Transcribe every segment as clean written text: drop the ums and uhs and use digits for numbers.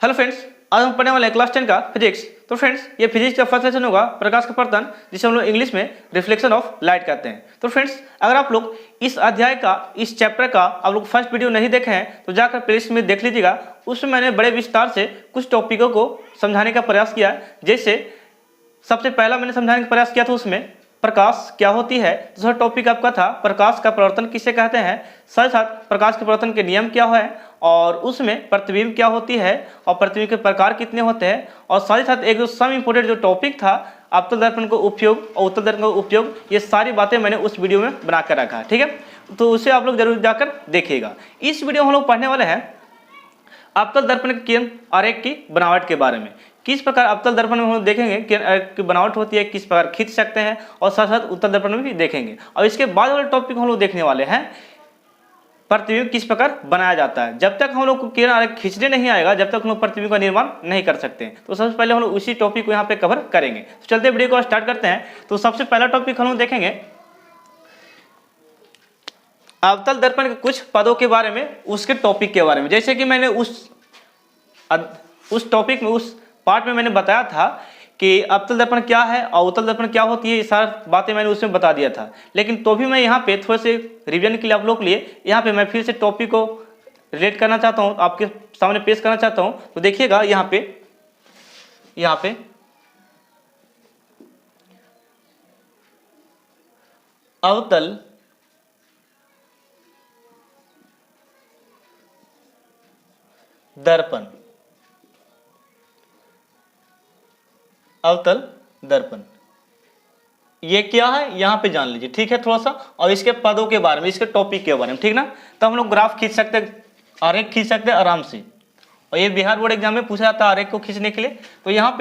Hello friends, आज हम पढ़ने वाले हैं क्लास 10 का फिजिक्स। तो फ्रेंड्स, ये फिजिक्स का फर्स्ट लेसन होगा प्रकाश का पतन, जिसे हम लोग इंग्लिश में रिफ्लेक्शन ऑफ लाइट कहते हैं। तो फ्रेंड्स, अगर आप लोग इस अध्याय का, इस चैप्टर का आप लोग फर्स्ट वीडियो नहीं देखे हैं तो जाकर प्लेलिस्ट में देख लीजिएगा। उसमें मैंने बड़े विस्तार से कुछ टॉपिकों को समझाने का प्रयास किया। जैसे सबसे पहला मैंने समझाने का प्रयास किया था उसमें प्रकाश क्या होती है। दूसरा टॉपिक आपका था प्रकाश का प्रवर्तन किसे कहते हैं, साथ साथ प्रकाश के प्रवर्तन के नियम क्या है, और उसमें प्रतिबिंब क्या होती है, और प्रतिबिंब के प्रकार कितने होते हैं, और साथ ही साथ एक जो सम इम्पोर्टेंट जो टॉपिक था अवतल दर्पण का उपयोग और उत्तल दर्पण का उपयोग, ये सारी बातें मैंने उस वीडियो में बना कर रखा है। ठीक है, तो उसे आप लोग जरूर जाकर देखिएगा। इस वीडियो में हम लोग पढ़ने वाले हैं अवतल दर्पण के किरण आरेख की बनावट के बारे में। किस प्रकार अवतल दर्पण में हम लोग देखेंगे किरण आरेख की बनावट होती है, किस प्रकार खींच सकते हैं, और साथ साथ उत्तल दर्पण में भी देखेंगे। और इसके बाद वाले टॉपिक हम लोग देखने वाले हैं प्रतिबिंब किस प्रकार बनाया जाता है। जब तक हम लोग को किरण आरेख खींचने नहीं आएगा, जब तक हम लोग प्रतिबिंब का निर्माण नहीं कर सकते हैं। तो सबसे पहले हम लोग उसी टॉपिक को यहाँ पे कवर करेंगे। तो चलते वीडियो को स्टार्ट करते हैं। तो सबसे पहला टॉपिक हम लोग देखेंगे अवतल दर्पण के कुछ पदों के बारे में, उसके टॉपिक के बारे में। जैसे कि मैंने उस टॉपिक में, उस पार्ट में मैंने बताया था कि अवतल दर्पण क्या है और उत्तल दर्पण क्या होती है, ये सारी बातें मैंने उसमें बता दिया था। लेकिन तो भी मैं यहाँ पे थोड़े से रिवीजन के लिए आप लोग के लिए यहाँ पे मैं फिर से टॉपिक को रिलेट करना चाहता हूँ, आपके सामने पेश करना चाहता हूँ। तो देखिएगा यहाँ पे अवतल दर्पण, अवतल दर्पण ये क्या है यहाँ पे जान लीजिए। ठीक है, थोड़ा सा, और इसके पदों के बारे में, इसके टॉपिक के बारे में, ठीक ना। तो हम लोग ग्राफ खींच सकते हैं, आरेख खींच सकते हैं आराम से। और ये बिहार बोर्ड एग्जाम में पूछा जाता है आरेख को खींचने के लिए। तो यहाँ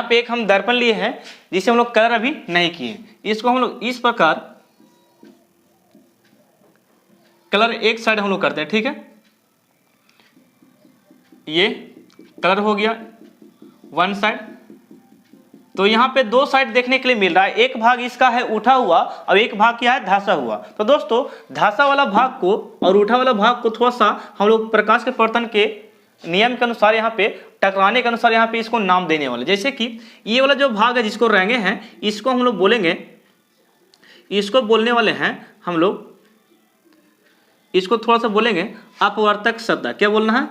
पे एक हम दर्पण लिए हैं जिसे हम लोग कलर अभी नहीं किए। इसको हम लोग इस प्रकार कलर एक साइड हम लोग करते हैं। ठीक है, ये कलर हो गया वन साइड। तो यहाँ पे दो साइड देखने के लिए मिल रहा है। एक भाग इसका है उठा हुआ और एक भाग क्या है धंसा हुआ। तो दोस्तों, धंसा वाला भाग को और उठा वाला भाग को थोड़ा सा हम लोग प्रकाश के पतन के नियम के अनुसार, यहाँ पे टकराने के अनुसार यहाँ पे इसको नाम देने वाले। जैसे कि ये वाला जो भाग है जिसको रेंगे हैं, इसको हम लोग बोलेंगे, इसको बोलने वाले हैं हम लोग, इसको थोड़ा सा बोलेंगे अपवर्तक सतह। क्या बोलना है?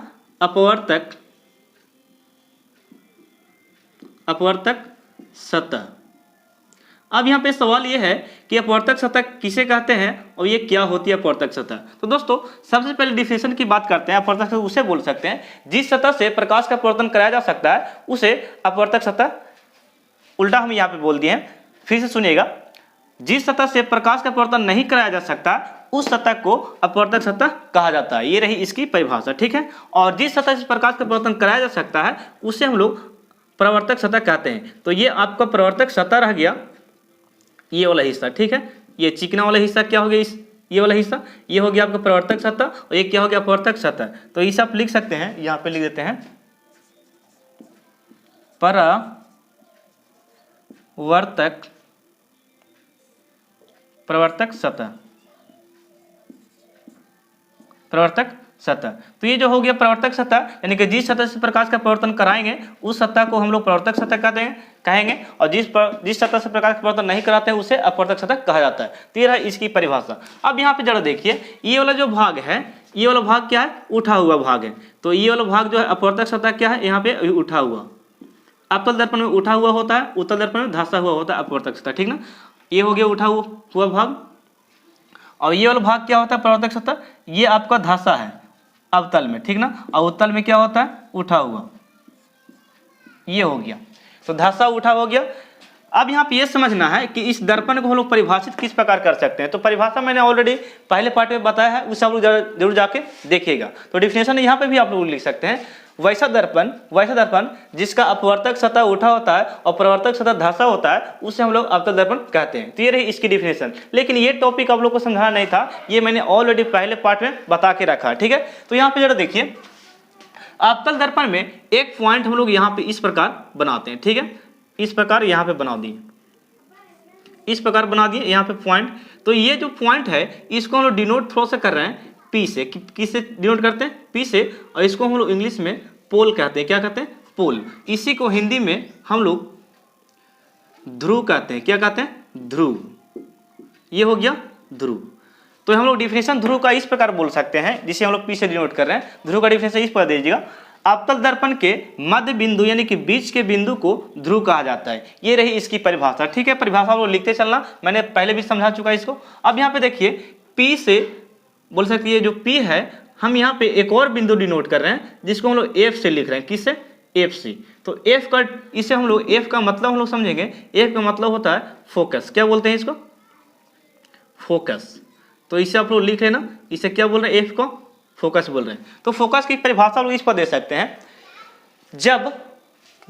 अपवर्तक सतह। अब यहाँ पे सवाल ये है कि अपवर्तक सतह किसे कहते हैं और ये क्या होती है अपवर्तक सतह। तो दोस्तों, सबसे पहले डिफिनेशन की बात करते हैं। अपवर्तक सतह उसे बोल सकते हैं जिस सतह से प्रकाश का अपवर्तन कराया जा सकता है, उसे अपवर्तक सतह, उल्टा हम यहाँ पे बोल दिए हैं। फिर से सुनिएगा, जिस सतह से प्रकाश का अपवर्तन नहीं कराया जा सकता उस सतह को अपवर्तक सतह कहा जाता है। ये रही इसकी परिभाषा। ठीक है, और जिस सतह से प्रकाश का अपवर्तन कराया जा सकता है उसे हम लोग प्रवर्तक सतह कहते हैं। तो ये आपका प्रवर्तक सतह रह गया, ये वाला हिस्सा। ठीक है, ये चिकना वाला हिस्सा क्या हो गया, ये वाला हिस्सा, ये हो गया आपका प्रवर्तक सतह, और ये क्या हो गया अपवर्तक सतह। तो इसे आप लिख सकते हैं, यहाँ पे लिख देते हैं प्रवर्तक सतह। तो ये जो हो गया प्रवर्तक सतह, यानी कि जिस सतह से प्रकाश का प्रवर्तन कराएंगे उस सतह को हम लोग प्रवर्तक सतह कहेंगे, और जिस सतह से प्रकाश का प्रवर्तन नहीं कराते हैं उसे अपवर्तक सतह कहा जाता है। तो ये रहा इसकी परिभाषा। अब यहाँ पे जरा देखिए, ये वाला जो भाग है, ये वाला भाग क्या है? उठा हुआ भाग है। तो ये वाला भाग जो है अपवर्तक सतह क्या है? यहाँ पे उठा हुआ। अवतल दर्पण में उठा हुआ होता है, उत्तल दर्पण में धंसा हुआ होता है अपवर्तक सतह। ठीक ना, ये हो गया उठा हुआ भाग। और ये वाला भाग क्या होता है? प्रवर्तक सतह। ये आपका धंसा है अवतल में, ठीक ना, और उत्तल में क्या होता है? उठा हुआ। ये हो गया, तो धंसा उठा हो गया। अब यहाँ पे ये समझना है कि इस दर्पण को हम लोग परिभाषित किस प्रकार कर सकते हैं। तो परिभाषा मैंने ऑलरेडी पहले पार्ट में बताया है, उसे आप लोग जरूर जाके देखिएगा। तो डिफिनेशन यहाँ पे भी आप लोग लिख सकते हैं, वैसा दर्पण जिसका अपवर्तक सतह उठा होता है और प्रवर्तक सतह धंसा होता है, उसे हम लोग अवतल दर्पण कहते हैं। तो ये रही इसकी डिफिनेशन। लेकिन ये टॉपिक आप लोग को समझाना नहीं था, ये मैंने ऑलरेडी पहले पार्ट में बता के रखा है। ठीक है, तो यहाँ पे जरा देखिए, अवतल दर्पण में एक पॉइंट हम लोग यहाँ पे इस प्रकार बनाते हैं। ठीक है, इस प्रकार यहाँ पे बना दिए, इस प्रकार बना दिए यहाँ पे पॉइंट। तो ये जो पॉइंट है इसको हम लोग डिनोट थोड़ा सा कर रहे हैं पी से, किससे डिनोट करते हैं? पी से। और इसको हम लोग इंग्लिश में पोल कहते हैं। क्या कहते हैं? पोल। इसी को हिंदी में हम लोग ध्रुव कहते हैं। क्या कहते हैं? ध्रुव। ये हो गया ध्रुव। तो हम लोग डिफिनेशन ध्रुव का इस प्रकार बोल सकते हैं, जिसे हम लोग पी से डिनोट कर रहे हैं। ध्रुव का डिफिनेशन इस प्रकार दीजिएगा, अवतल दर्पण के मध्य बिंदु यानी कि बीच के बिंदु को ध्रुव कहा जाता है। ये रही इसकी परिभाषा। ठीक है, परिभाषा वो लिखते चलना, मैंने पहले भी समझा चुका है इसको। अब यहाँ पे देखिए, पी से बोल सकते हैं, जो पी है हम यहाँ पे एक और बिंदु डिनोट कर रहे हैं, जिसको हम लोग एफ से लिख रहे हैं। किससे? एफ से। तो एफ का, इसे हम लोग एफ का मतलब हम लोग समझेंगे। एफ का मतलब होता है फोकस। क्या बोलते हैं इसको? फोकस। तो इसे आप लोग लिख लेना, इसे क्या बोल रहे हैं? एफ को फोकस बोल रहे हैं। तो फोकस की परिभाषा लोग इस पर दे सकते हैं,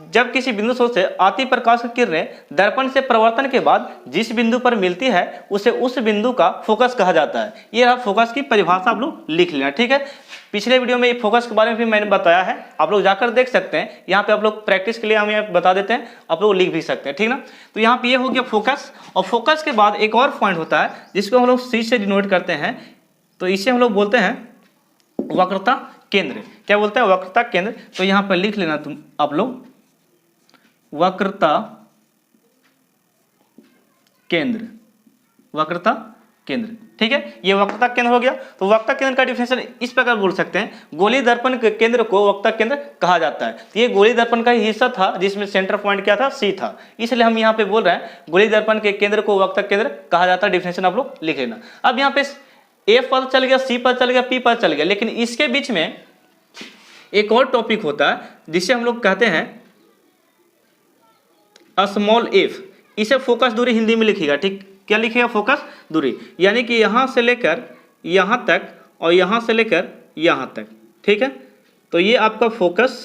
जब किसी बिंदु से आती प्रकाश की किरणें दर्पण से प्रवर्तन के बाद जिस बिंदु पर मिलती है उसे उस बिंदु का फोकस कहा जाता है। ये रहा फोकस की परिभाषा, आप लोग लिख लेना। ठीक है, पिछले वीडियो में फोकस के बारे में भी मैंने बताया है, आप लोग जाकर देख सकते हैं। यहाँ पे आप लोग प्रैक्टिस के लिए हम यहाँ बता देते हैं, आप लोग लिख भी सकते हैं। ठीक ना। तो यहाँ पे ये हो गया फोकस। और फोकस के बाद एक और पॉइंट होता है जिसको हम लोग सी से डिनोट करते हैं। तो इसे हम लोग बोलते हैं वक्रता केंद्र। क्या बोलते हैं? वक्रता केंद्र। तो यहाँ पर लिख लेना तुम आप लोग, वक्रता केंद्र। वक्रता केंद्र। ठीक है, ये वक्रता केंद्र हो गया। तो वक्रता केंद्र का डिफिनेशन इस प्रकार बोल सकते हैं, गोलीय दर्पण के केंद्र को वक्रता केंद्र कहा जाता है। तो ये गोलीय दर्पण का ही हिस्सा था जिसमें सेंटर पॉइंट क्या था? सी था। इसलिए हम यहाँ पे बोल रहे हैं गोलीय दर्पण के केंद्र को वक्रता केंद्र कहा जाता है। डिफिनेशन आप लोग लिख लेना। अब यहाँ पे ए पद चल गया, सी पद चल गया, पी पद चल गया, लेकिन इसके बीच में एक और टॉपिक होता है जिसे हम लोग कहते हैं स्मॉल एफ। इसे फोकस दूरी हिंदी में लिखिएगा। ठीक, क्या लिखिएगा? फोकस दूरी, यानी कि यहां से लेकर यहां तक और यहां से लेकर यहां तक। ठीक है, तो ये आपका फोकस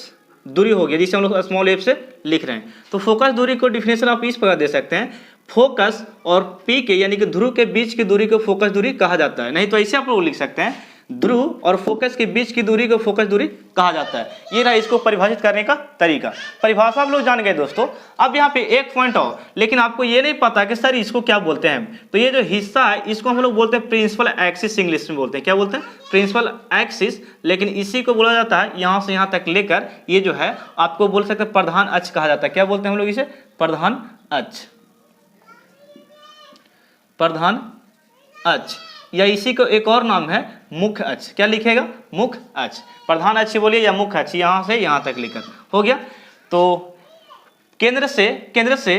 दूरी हो गया, जिसे हम लोग स्मॉल एफ से लिख रहे हैं। तो फोकस दूरी को डिफिनेशन आप इस प्रकार दे सकते हैं, फोकस और पी के यानी कि ध्रुव के बीच की दूरी को फोकस दूरी कहा जाता है। नहीं तो ऐसे आप लोग लिख सकते हैं, ध्रुव और फोकस के बीच की दूरी को फोकस दूरी कहा जाता है। ये रहा इसको परिभाषित करने का तरीका। परिभाषा आप लोग जान गए दोस्तों। अब यहाँ पे एक पॉइंट और, लेकिन आपको ये नहीं पता कि सर इसको क्या बोलते हैं। तो ये जो हिस्सा है इसको हम लोग बोलते हैं प्रिंसिपल एक्सिस, इंग्लिश में बोलते हैं। क्या बोलते हैं? Principal axis. लेकिन इसी को बोला जाता है यहाँ से यहाँ तक लेकर, ये जो है आपको बोल सकते हैं प्रधान अक्ष कहा जाता है। क्या बोलते हैं हम लोग इसे? प्रधान अक्ष। प्रधान अक्ष, या इसी को एक और नाम है मुख्य अक्ष। क्या लिखेगा? मुख्य अक्ष। प्रधान अक्ष बोलिए या मुख्य अक्ष, यहां से यहां तक लेकर हो गया। तो केंद्र से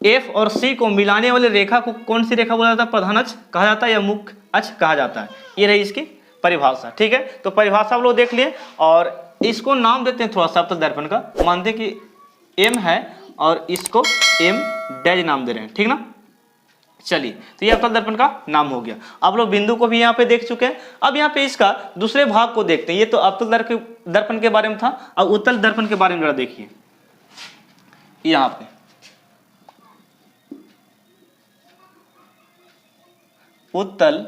एफ और सी को मिलाने वाली रेखा को कौन सी रेखा बोला जाता है? प्रधान अक्ष कहा जाता है या मुख्य अक्ष कहा जाता है। ये रही इसकी परिभाषा। ठीक है, तो परिभाषा आप लोग देख लिए और इसको नाम देते हैं थोड़ा सा अवतल दर्पण का। मानते हैं कि एम है और इसको एम डैश नाम दे रहे हैं। ठीक ना। चलिए, तो ये अवतल दर्पण का नाम हो गया। आप लोग बिंदु को भी यहाँ पे देख चुके हैं। अब यहाँ पे इसका दूसरे भाग को देखते हैं। ये तो अवतल दर्पण के बारे में था। अब उत्तल दर्पण के बारे में जरा देखिए। यहाँ पे उत्तल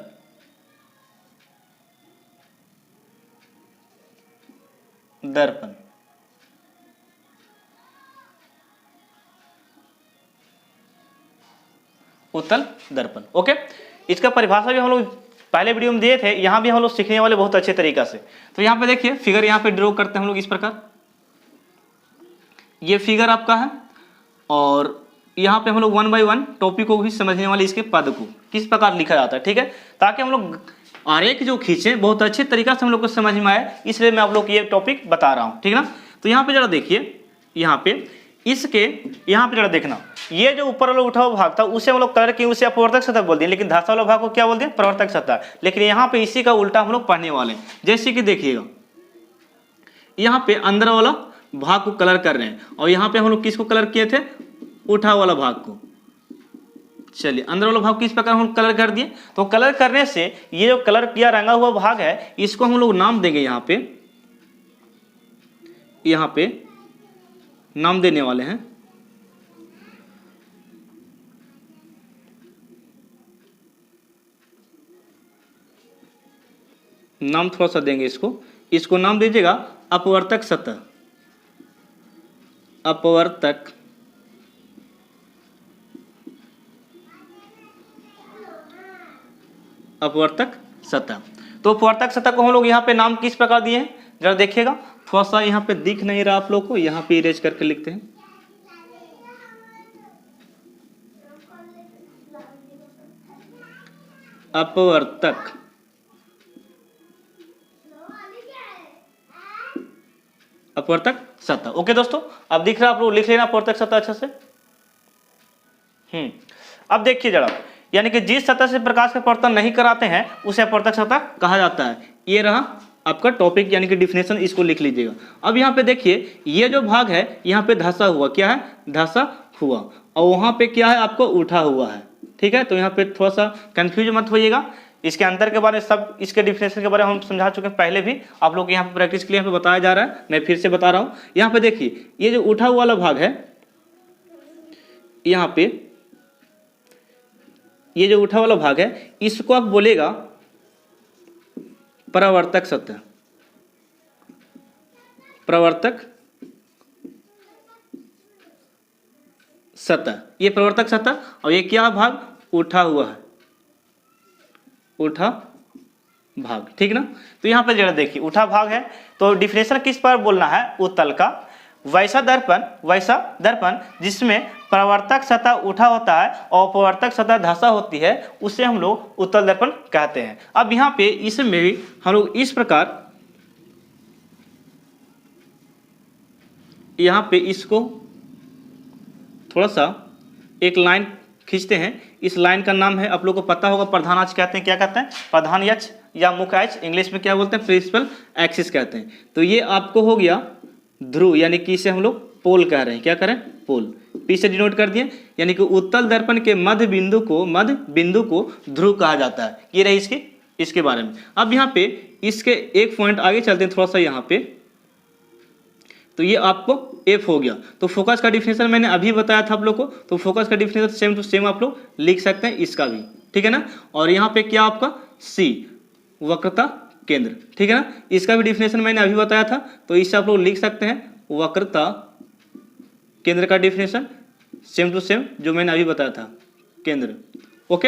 दर्पण, उत्तल दर्पण। ओके, इसका परिभाषा भी हम लोग पहले वीडियो में दिए थे, यहाँ भी हम लोग सीखने वाले बहुत अच्छे तरीका से। तो यहाँ पे देखिए फिगर यहाँ पे ड्रॉ करते हैं हम लोग इस प्रकार। ये फिगर आपका है और यहाँ पे हम लोग 1 बाय 1 टॉपिक को भी समझने वाले इसके पद को किस प्रकार लिखा जाता है। ठीक है, ताकि हम लोग आरेख जो खींचे बहुत अच्छे तरीका से हम लोग को समझ में आए, इसलिए मैं आप लोग को ये टॉपिक बता रहा हूँ। ठीक ना। तो यहाँ पे जरा देखिए, यहाँ पे इसके यहाँ पे जरा देखना, ये जो ऊपर वाला उठा हुआ भाग था उसे हम लोग कलर किए, उसे अपवर्तक सतह बोल दिए, लेकिन धंसा वाला भाग को क्या बोल दिए? प्रवर्तक सतह। लेकिन यहाँ पे इसी का उल्टा हम लोग पढ़ने वाले हैं। जैसे कि देखिएगा, यहाँ पे अंदर वाला भाग को कलर कर रहे हैं और यहाँ पे हम लोग किसको कलर किए थे? उठा वाला भाग को। चलिए, अंदर वाला भाग किस प्रकार हम कलर कर दिए। तो कलर करने से ये जो कलर किया रंगा हुआ भाग है, इसको हम लोग नाम देंगे। यहाँ पे नाम देने वाले हैं नाम, थोड़ा सा देंगे इसको नाम दीजिएगा अपवर्तक सतह। अपवर्तक अपवर्तक सतह। तो अपवर्तक सतह को हम लोग यहाँ पे नाम किस प्रकार दिए हैं, जरा देखिएगा, थोड़ा सा यहाँ पे दिख नहीं रहा आप लोग को, यहाँ पे इरेज करके लिखते हैं। अपवर्तक, अपवर्तक सतह। ओके दोस्तों, अब दिख रहा है, आप लोग लिख लेना अपवर्तक सतह अच्छे से। अब देखिए जरा, यानी कि जिस सतह से प्रकाश का अपवर्तन नहीं कराते हैं उसे अपवर्तक सतह कहा जाता है। ये रहा आपका टॉपिक, यानी कि डिफिनेशन, इसको लिख लीजिएगा। अब यहाँ पे देखिए, ये जो भाग है यहाँ पे धंसा हुआ, क्या है, धंसा हुआ, और वहाँ पे क्या है, आपको उठा हुआ है। ठीक है, तो यहाँ पे थोड़ा सा कंफ्यूज मत होइएगा। इसके अंतर के बारे में सब, इसके डिफिनेशन के बारे में हम समझा चुके हैं पहले भी, आप लोग यहाँ पे प्रैक्टिस के लिए यहाँ पे बताया जा रहा है, मैं फिर से बता रहा हूँ। यहाँ पे देखिए, ये जो उठा हुआ वाला भाग है, यहाँ पे ये जो उठा वाला भाग है, इसको आप बोलेगा परावर्तक सतह, परावर्तक सतह, ये प्रवर्तक सतह। और ये क्या भाग, उठा हुआ है, उठा भाग, ठीक ना। तो यहाँ पे जरा देखिए, उठा भाग है, तो डिफिनेशन किस पर बोलना है, उत्तल का। वैसा दर्पण जिसमें प्रवर्तक सतह उठा होता है और अपवर्तक सतह धंसा होती है, उसे हम लोग उत्तल दर्पण कहते हैं। अब यहाँ पे इसमें भी हम लोग इस प्रकार, यहाँ पे इसको थोड़ा सा एक लाइन खींचते हैं। इस लाइन का नाम है, आप लोग को पता होगा, प्रधान अक्ष कहते हैं। क्या कहते हैं, प्रधान अक्ष या मुख्य अक्ष, इंग्लिश में क्या बोलते हैं, प्रिंसिपल एक्सिस कहते हैं। तो ये आपको हो गया ध्रुव, यानी कि इसे हम लोग पोल कह रहे हैं। क्या करें, पोल, पी से डिनोट कर दिए, यानी कि उत्तल दर्पण के मध्य बिंदु को ध्रुव कहा जाता है। ये रही इसके बारे में। अब यहाँ पे इसके एक पॉइंट आगे चलते हैं थोड़ा सा यहाँ पे, तो ये आपको एफ हो गया। तो फोकस का डिफिनेशन मैंने अभी बताया था आप लोग को, तो फोकस का डिफिनेशन सेम टू सेम आप लोग लिख सकते हैं, इसका भी, ठीक है ना। और यहाँ पे क्या आपका सी, वक्रता केंद्र, ठीक है ना, इसका भी डिफिनेशन मैंने अभी बताया था, तो इससे आप लोग लिख सकते हैं वक्रता केंद्र का डिफिनेशन सेम टू सेम जो मैंने अभी बताया था, केंद्र। ओके,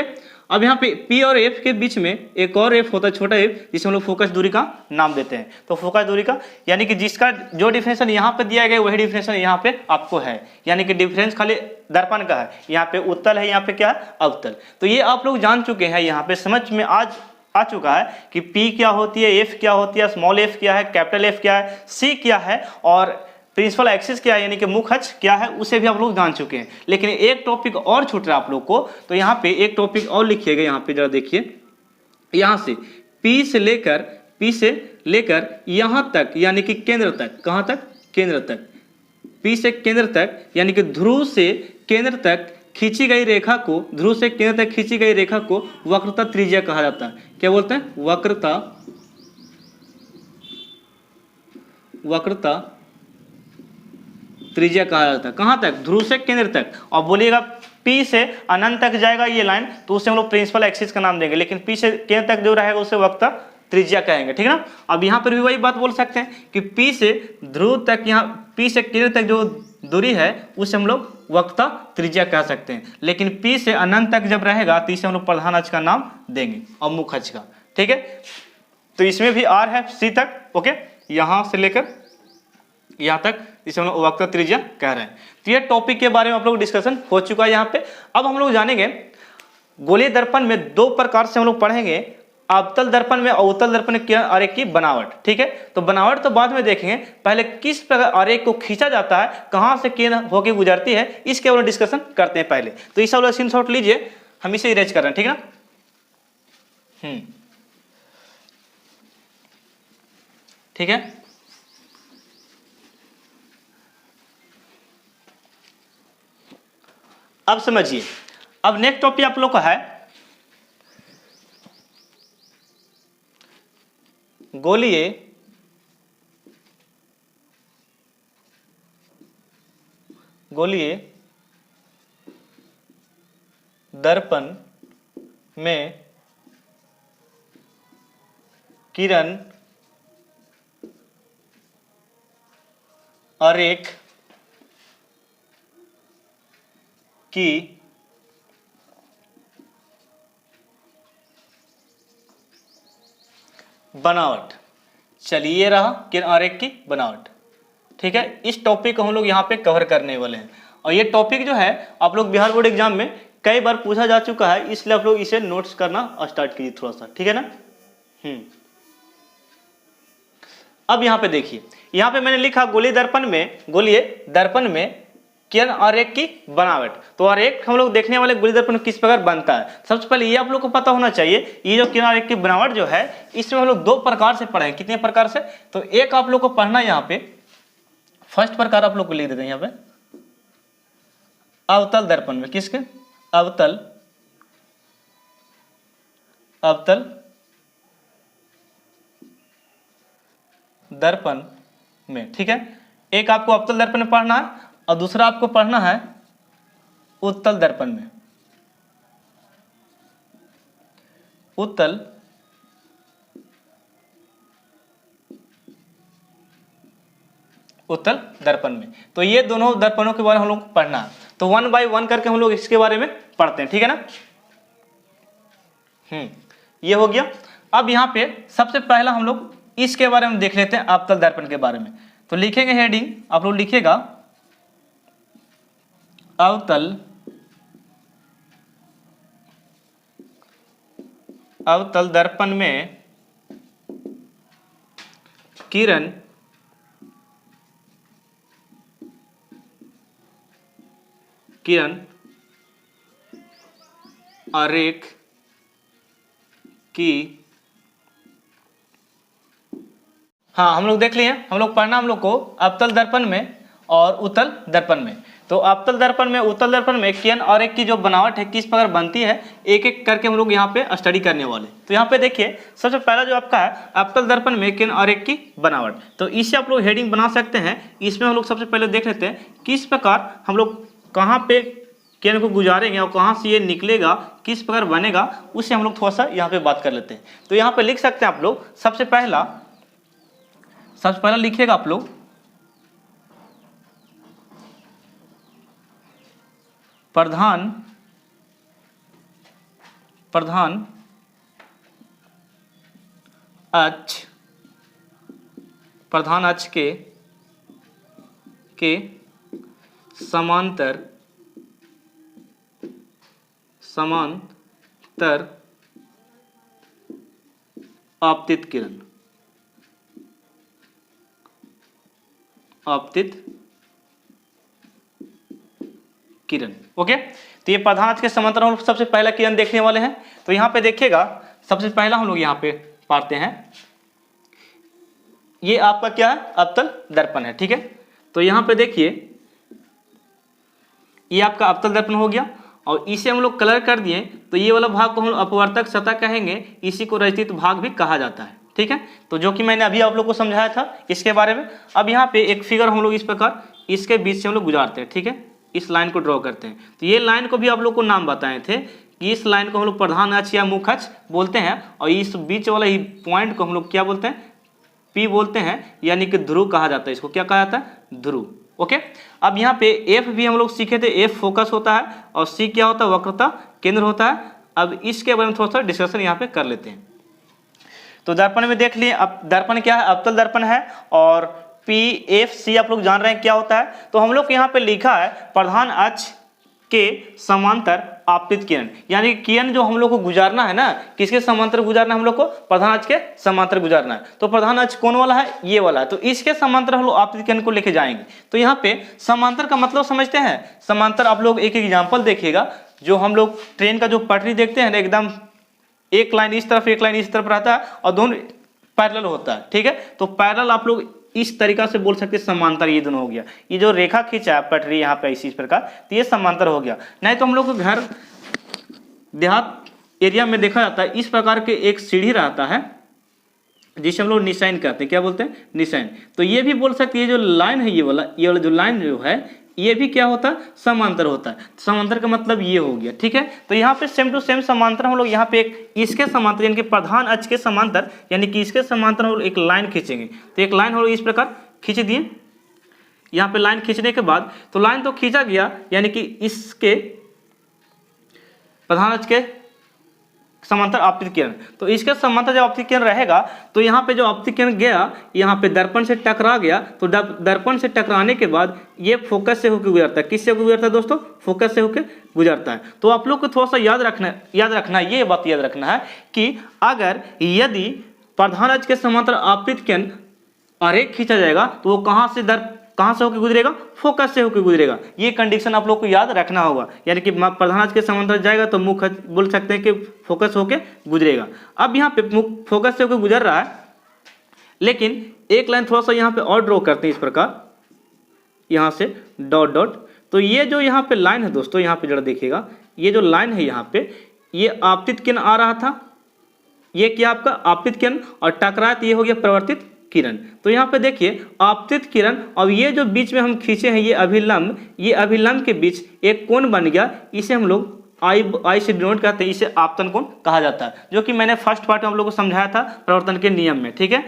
अब यहाँ पे P और F के बीच में एक और F होता है, छोटा F, जिसे हम लोग फोकस दूरी का नाम देते हैं। तो फोकस दूरी का, यानी कि जिसका जो डिफिनेशन यहाँ पे दिया गया वही डिफिनेशन यहाँ पे आपको है, यानी कि डिफरेंस खाली दर्पण का है। यहाँ पे उत्तल है, यहाँ पे क्या है, अवतल। तो ये आप लोग जान चुके हैं, यहाँ पे समझ में आज आ चुका है कि P क्या होती है, F क्या होती है, स्मॉल f क्या है, कैपिटल F क्या है, C क्या है, और प्रिंसिपल एक्सिस क्या है, यानी कि मुख्य अक्ष क्या है, उसे भी आप लोग जान चुके हैं। लेकिन एक टॉपिक और छूट रहा है आप लोग को, तो यहाँ पे एक टॉपिक और लिखिएगा। यहाँ पे जरा देखिए, यहाँ से P से लेकर यहाँ तक, यानी कि केंद्र तक, कहाँ तक, केंद्र तक, P से केंद्र तक, यानी कि ध्रुव से केंद्र तक खींची गई रेखा को, ध्रुव से केंद्र तक खींची गई रेखा को वक्रता त्रिज्या कहा जाता है। क्या बोलते हैं, वक्रता त्रिज्या कहा जाता है। कहाँ तक, ध्रुव से केंद्र तक। और बोलिएगा P से अनंत तक जाएगा ये लाइन, तो उसे हम लोग प्रिंसिपल एक्सिस का नाम देंगे, लेकिन P से केंद्र तक जो रहेगा उसे वक्रता त्रिज्या कहेंगे, ठीक ना। अब यहाँ पर भी वही बात बोल सकते हैं कि P से ध्रुव तक, यहाँ P से केंद्र तक जो दूरी है उसे हम लोग वक्रता त्रिज्या कह सकते हैं, लेकिन P से अनंत तक जब रहेगा तो इसे हम लोग प्रधान अक्ष का नाम देंगे और मुख्य अक्ष का, ठीक है। तो इसमें भी R है C तक, ओके, यहाँ से लेकर यहाँ तक, इसे हम लोग वक्रता त्रिज्या कह रहे हैं। तो ये टॉपिक के बारे में आप लोग डिस्कशन हो चुका है यहाँ पे। अब हम लोग जानेंगे गोलीय दर्पण में दो प्रकार से हम लोग पढ़ेंगे, अवतल दर्पण में और उत्तल दर्पण में किरण आरेख की बनावट, ठीक है। तो बनावट तो बाद में देखेंगे, पहले किस प्रकार आरेख को खींचा जाता है, कहाँ से किरण होकर गुजरती है, इसके बारे में डिस्कशन करते हैं पहले। तो इस वाला स्क्रीनशॉट लीजिए, हम इसे इरेज कर रहे हैं, ठीक है ना। ठीक है, अब समझिए। अब नेक्स्ट टॉपिक आप लोग का है गोलीय दर्पण में किरण आरेख की बनावट। चलिए ये रहा किरण आरेख की बनावट। ठीक है, इस टॉपिक को हम लोग यहाँ पे कवर करने वाले हैं और ये टॉपिक जो है आप लोग बिहार बोर्ड एग्जाम में कई बार पूछा जा चुका है, इसलिए आप लोग इसे नोट्स करना स्टार्ट कीजिए थोड़ा सा। ठीक है ना। अब यहाँ पे देखिए, यहाँ पे मैंने लिखा गोलीय दर्पण में किरण आरेख की बनावट। तो आरेख हम लोग देखने वाले गोलीय दर्पण किस प्रकार बनता है, सबसे पहले ये आप लोग को पता होना चाहिए। ये जो किरण आरेख की बनावट जो है इसमें हम लोग दो प्रकार से पढ़े हैं। कितने प्रकार से? तो एक आप लोग को पढ़ना यहाँ पे, फर्स्ट प्रकार आप लोग को लिख देते हैं यहाँ पे अवतल दर्पण में। किसके? अवतल दर्पण में। ठीक है, एक आपको अवतल दर्पण में पढ़ना है और दूसरा आपको पढ़ना है उत्तल दर्पण में। उत्तल दर्पण में। तो ये दोनों दर्पणों के बारे में हम लोग पढ़ना है, तो 1 बाय 1 करके हम लोग इसके बारे में पढ़ते हैं। ठीक है ना। ये हो गया। अब यहाँ पे सबसे पहला हम लोग इसके बारे में देख लेते हैं, अवतल दर्पण के बारे में। तो लिखेंगे हेडिंग, आप लोग लिखिएगा अवतल दर्पण में किरण आरेख की, हाँ हम लोग देख लिए, हम लोग पढ़ना हम लोग को अवतल दर्पण में और उत्तल दर्पण में। तो अवतल दर्पण में, उत्तल दर्पण में किरण आरेख की जो बनावट है किस प्रकार बनती है, एक एक करके हम लोग यहाँ पे स्टडी करने वाले। तो यहाँ पे देखिए सबसे पहला जो आपका है अवतल दर्पण में किरण आरेख की बनावट, तो इससे आप लोग हेडिंग बना सकते हैं। इसमें हम लोग सबसे पहले देख लेते हैं किस प्रकार हम लोग कहाँ पे किरण को गुजारेंगे और कहाँ से ये निकलेगा, किस प्रकार बनेगा, उससे हम लोग थोड़ा सा यहाँ पे बात कर लेते हैं। तो यहाँ पे लिख सकते हैं आप लोग, सबसे पहला लिखिएगा आप लोग प्रधान अक्ष के समांतर आपतित किरण। ओके, तो ये प्रधान अक्ष के समांतर हम लोग सबसे पहला किरण देखने वाले हैं। तो यहाँ पे देखिएगा सबसे पहला हम लोग यहाँ पे पढ़ते हैं, ये आपका क्या है, अवतल दर्पण है। ठीक है, तो यहाँ पे देखिए ये आपका अवतल दर्पण हो गया और इसे हम लोग कलर कर दिए, तो ये वाला भाग को हम अपवर्तक सतह कहेंगे, इसी को रजतित भाग भी कहा जाता है। ठीक है, तो जो कि मैंने अभी आप लोग को समझाया था इसके बारे में। अब यहाँ पे एक फिगर हम लोग इस प्रकार इसके बीच से हम लोग गुजारते हैं। ठीक है, इस लाइन को ड्रॉ करते हैं। तो ये लाइन को भी आप लोग को नाम बताए थे कि इस लाइन को हम लोग प्रधान अक्ष या मुख्य अक्ष बोलते हैं और इस बीच वाला ही पॉइंट को हम लोग क्या बोलते हैं, P बोलते हैं, यानी कि ध्रुव कहा जाता है। इसको क्या कहा जाता है, ध्रुव। ओके, अब यहाँ पे F भी हम लोग सीखे थे, F फोकस होता है और C क्या होता है, वक्रता केंद्र होता है। अब इसके बारे में थोड़ा सा डिस्कशन यहाँ पे कर लेते हैं। तो दर्पण में देख लिए, अब दर्पण क्या है, अवतल दर्पण है और PFC आप लोग जान रहे हैं क्या होता है। तो हम लोग यहाँ पे लिखा है प्रधान अक्ष के समांतर आपतित किरण, यानी किरण जो हम लोग को गुजारना है ना, किसके समांतर गुजारना है हम लोग को, प्रधान अक्ष के समांतर गुजारना है। तो प्रधान अक्ष कौन वाला है, ये वाला है, तो इसके समांतर हम लोग आपतित किरण को लेके जाएंगे। तो यहाँ पे समांतर का मतलब समझते हैं, समांतर आप लोग एक एग्जाम्पल देखिएगा, जो हम लोग ट्रेन का जो पटरी देखते हैं ना, एकदम एक लाइन इस तरफ एक लाइन इस तरफ रहता है और दोनों पैरेलल होता है। ठीक है, तो पैरेलल आप लोग इस तरीका से बोल सकते हैं समांतर, ये दोनों हो गया। ये जो रेखा खींचा है पटरी यहाँ पे इसी प्रकार, तो ये समांतर हो गया। नहीं तो हम लोग को घर देहात एरिया में देखा जाता है इस प्रकार के एक सीढ़ी रहता है जिसे हम लोग निशान कहते हैं, क्या बोलते हैं, निशान। तो ये भी बोल सकते हैं, ये जो लाइन है ये वाला जो लाइन जो है ये भी क्या होता है, समांतर होता है। समांतर का मतलब ये हो गया। ठीक है, तो यहाँ पे सेम टू सेम समांतर हम लोग यहाँ पे एक इसके समांतर यानी कि प्रधान अक्ष के समांतर यानी कि इसके समांतर हम लोग एक लाइन खींचेंगे। तो एक लाइन हम लोग इस प्रकार खींच दिए, यहाँ पे लाइन खींचने के बाद तो लाइन तो खींचा गया, यानी कि इसके प्रधान अक्ष के समांतर आपतित किरण। तो इसके समांतर जब आपतित किरण रहेगा तो यहाँ पे जो आपतित किरण गया यहाँ पे दर्पण से टकरा गया, तो दर्पण से टकराने के बाद ये फोकस से होकर गुजरता है। किससे गुजरता है दोस्तों? फोकस से होकर गुजरता है। तो आप लोग को थोड़ा सा याद रखना ये बात याद रखना है कि अगर यदि प्रधान अक्ष के समांतर आपतित किरण आरेख खींचा जाएगा तो वो कहाँ से होकर गुजरेगा? फोकस से होकर गुजरेगा। ये कंडीशन आप लोग को याद रखना होगा। यानी कि प्रधान अक्ष के समांतर जाएगा तो मुख्य बोल सकते हैं कि फोकस होकर गुजरेगा। अब यहाँ पे फोकस से होकर गुजर रहा है, लेकिन एक लाइन थोड़ा सा यहाँ पे और ड्रॉ करते हैं इस प्रकार, यहाँ से डॉट डॉट। तो ये जो यहाँ पे लाइन है दोस्तों, यहाँ पे जरा देखिएगा, ये जो लाइन है यहाँ पे, ये आपतित किरण आ रहा था, ये क्या आपका आपतित किरण, और टकराया तो ये हो गया प्रवर्तित किरण। तो यहाँ पे देखिए आपतित किरण और ये जो बीच में हम खींचे हैं ये अभिलंब के बीच एक कोण बन गया। इसे हम लोग आई से डिनोट करते हैं, इसे आपतन कोण कहा जाता है, जो कि मैंने फर्स्ट पार्ट में हम लोग को समझाया था प्रवर्तन के नियम में। ठीक है,